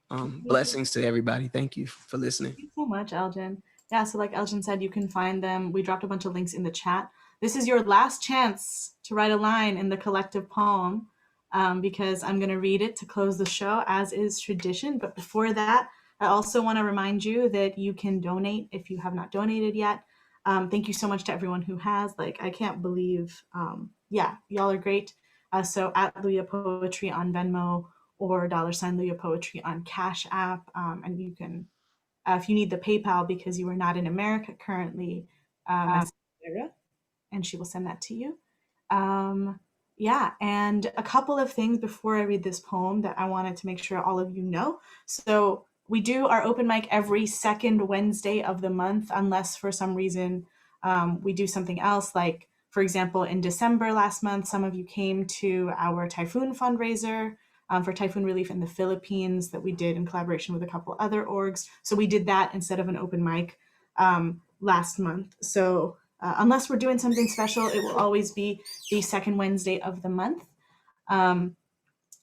C: blessings to everybody. Thank you for listening.
B: Thank you so much, Elgin. Yeah, so like Elgin said, you can find them. We dropped a bunch of links in the chat. This is your last chance to write a line in the collective poem, because I'm going to read it to close the show, as is tradition. But before that, I also want to remind you that you can donate if you have not donated yet. Thank you so much to everyone who has. Like, I can't believe, y'all are great. So at Luya Poetry on Venmo, or $Luya Poetry on Cash App. And you can, if you need the PayPal because you are not in America currently, message Sarah and she will send that to you. And a couple of things before I read this poem that I wanted to make sure all of you know. So we do our open mic every second Wednesday of the month, unless for some reason we do something else. Like, for example, in December last month, some of you came to our typhoon fundraiser for typhoon relief in the Philippines that we did in collaboration with a couple other orgs. So we did that instead of an open mic last month. So unless we're doing something special, it will always be the second Wednesday of the month.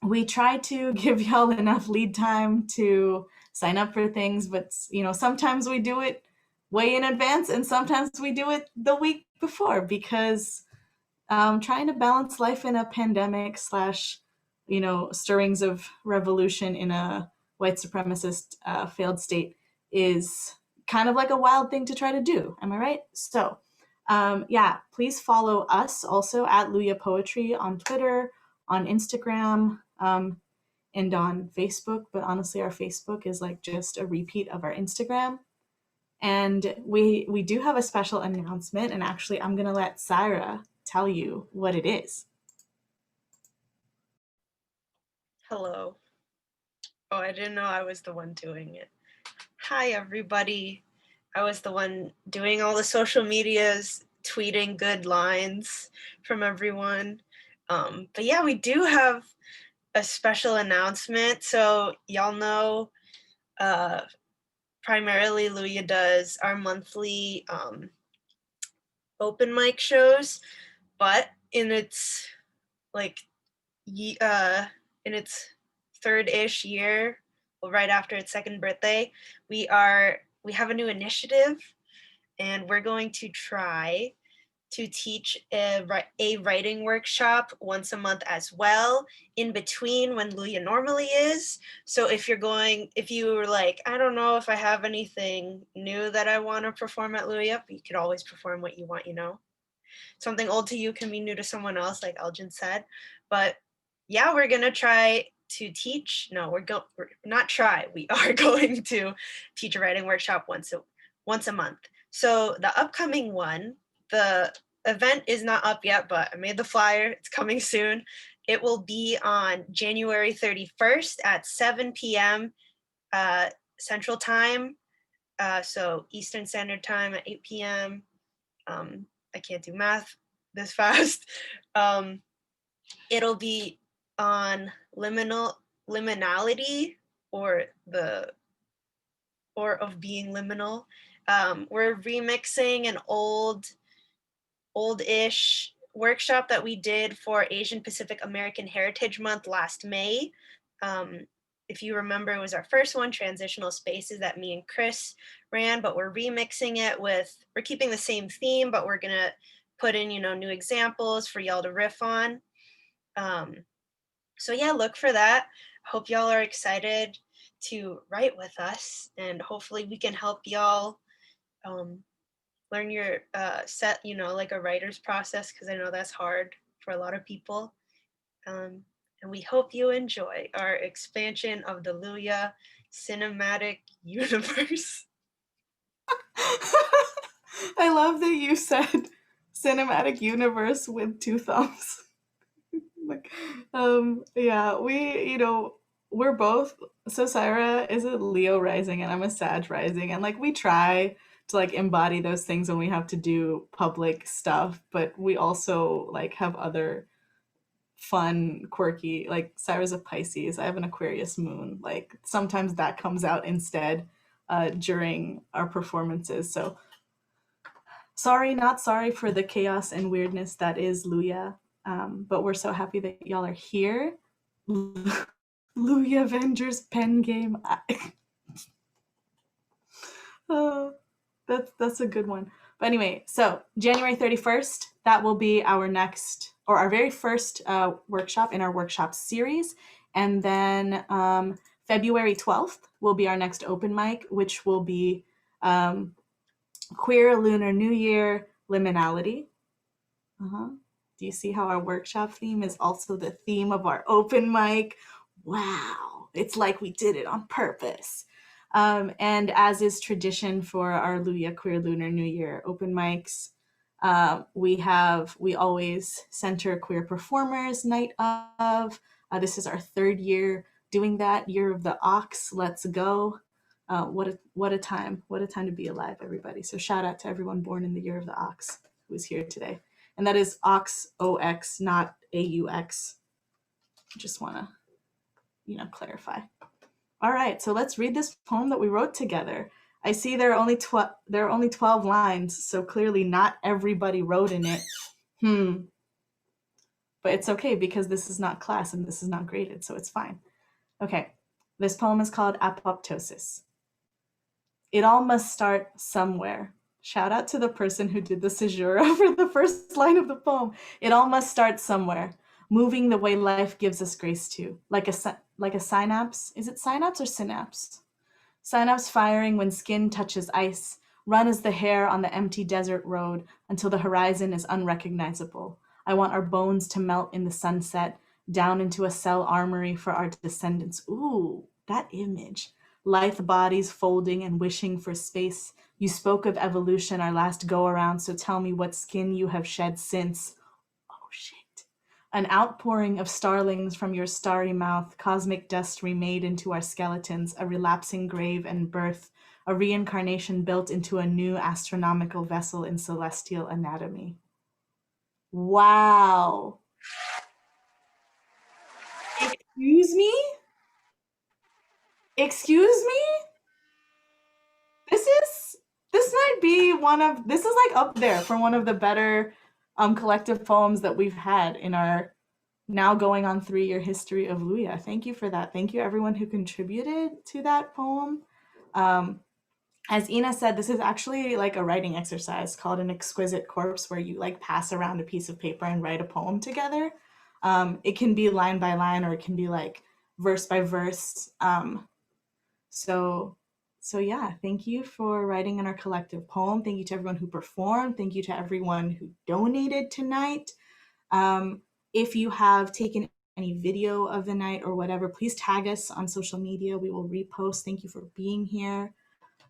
B: We try to give y'all enough lead time to sign up for things, but you know, sometimes we do it way in advance and sometimes we do it the week before, because trying to balance life in a pandemic / stirrings of revolution in a white supremacist failed state is kind of like a wild thing to try to do. Am I right? So please follow us also at Luya Poetry on Twitter, on Instagram, and on Facebook. But honestly, our Facebook is like just a repeat of our Instagram. And we do have a special announcement, and actually I'm gonna let Syra tell you what it is.
T: Hello. Oh, I didn't know I was the one doing it. Hi, everybody. I was the one doing all the social medias, tweeting good lines from everyone. But yeah, we do have a special announcement. So y'all know, primarily Luya does our monthly open mic shows, but in its in its third-ish year, well, right after its second birthday, we have a new initiative, and we're going to try to teach a writing workshop once a month as well, in between when Luya normally is. So if you were like, I don't know if I have anything new that I want to perform at Luya, but you could always perform what you want, you know? Something old to you can be new to someone else, like Elgin said. But yeah, we're gonna try to teach. No, we are going to teach a writing workshop once a month. So the upcoming one, the event is not up yet, but I made the flyer. It's coming soon. It will be on January 31st at 7 p.m. Central Time. So Eastern Standard Time at 8 p.m. I can't do math this fast. It'll be on liminality, or of being liminal. We're remixing an old-ish workshop that we did for Asian Pacific American Heritage Month last May. if you remember, it was our first one, Transitional Spaces, that me and Chris ran, but we're remixing it with, we're keeping the same theme, but we're gonna put in, you know, new examples for y'all to riff on. So yeah, look for that. Hope y'all are excited to write with us, and hopefully we can help y'all learn your set, you know, like a writer's process, because I know that's hard for a lot of people. And we hope you enjoy our expansion of the Luya cinematic universe.
B: I love that you said cinematic universe with 2 thumbs. Like, yeah, we, you know, we're both, so Syra is a Leo rising and I'm a Sag rising, and like we try to like embody those things when we have to do public stuff, but we also like have other fun, quirky, like Syra's a Pisces, I have an Aquarius moon, like sometimes that comes out instead during our performances. So sorry, not sorry for the chaos and weirdness that is Luya. But we're so happy that y'all are here. Luya Avengers pen game. Oh, that's a good one. But anyway, so January 31st, that will be our next, or our very first workshop in our workshop series. And then February 12th will be our next open mic, which will be Queer Lunar New Year Liminality. Do you see how our workshop theme is also the theme of our open mic? Wow, it's like we did it on purpose. And as is tradition for our Luya Queer Lunar New Year open mics, we always center queer performers night of. This is our 3rd year doing that, year of the ox. Let's go. What a time to be alive, everybody. So shout out to everyone born in the year of the ox who is here today. And that is ox, O-X, not A-U-X. Just want to, you know, clarify. All right, so let's read this poem that we wrote together. I see there are only 12 lines, so clearly not everybody wrote in it. But it's okay because this is not class and this is not graded, so it's fine. Okay, this poem is called Apoptosis. It all must start somewhere. Shout out to the person who did the caesura for the first line of the poem. It all must start somewhere, moving the way life gives us grace to, like a synapse. Is it synapse or synapse? Synapse firing when skin touches ice, run as the hair on the empty desert road until the horizon is unrecognizable. I want our bones to melt in the sunset, down into a cell armory for our descendants. Ooh, that image. Lithe bodies folding and wishing for space. You spoke of evolution our last go-around, so tell me what skin you have shed since. Oh, shit. An outpouring of starlings from your starry mouth, cosmic dust remade into our skeletons, a relapsing grave and birth, a reincarnation built into a new astronomical vessel in celestial anatomy. Wow. Excuse me? Excuse me? This might be this is like up there for one of the better collective poems that we've had in our now going on 3-year history of Luya. Thank you for that. Thank you everyone who contributed to that poem. As Ina said, this is actually like a writing exercise called an exquisite corpse, where you like pass around a piece of paper and write a poem together. It can be line by line, or it can be like verse by verse. So yeah, thank you for writing in our collective poem. Thank you to everyone who performed. Thank you to everyone who donated tonight. If you have taken any video of the night or whatever, please tag us on social media. We will repost. Thank you for being here.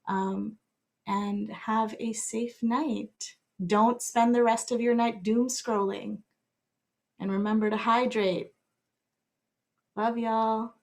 B: And have a safe night. Don't spend the rest of your night doom scrolling. And remember to hydrate. Love y'all.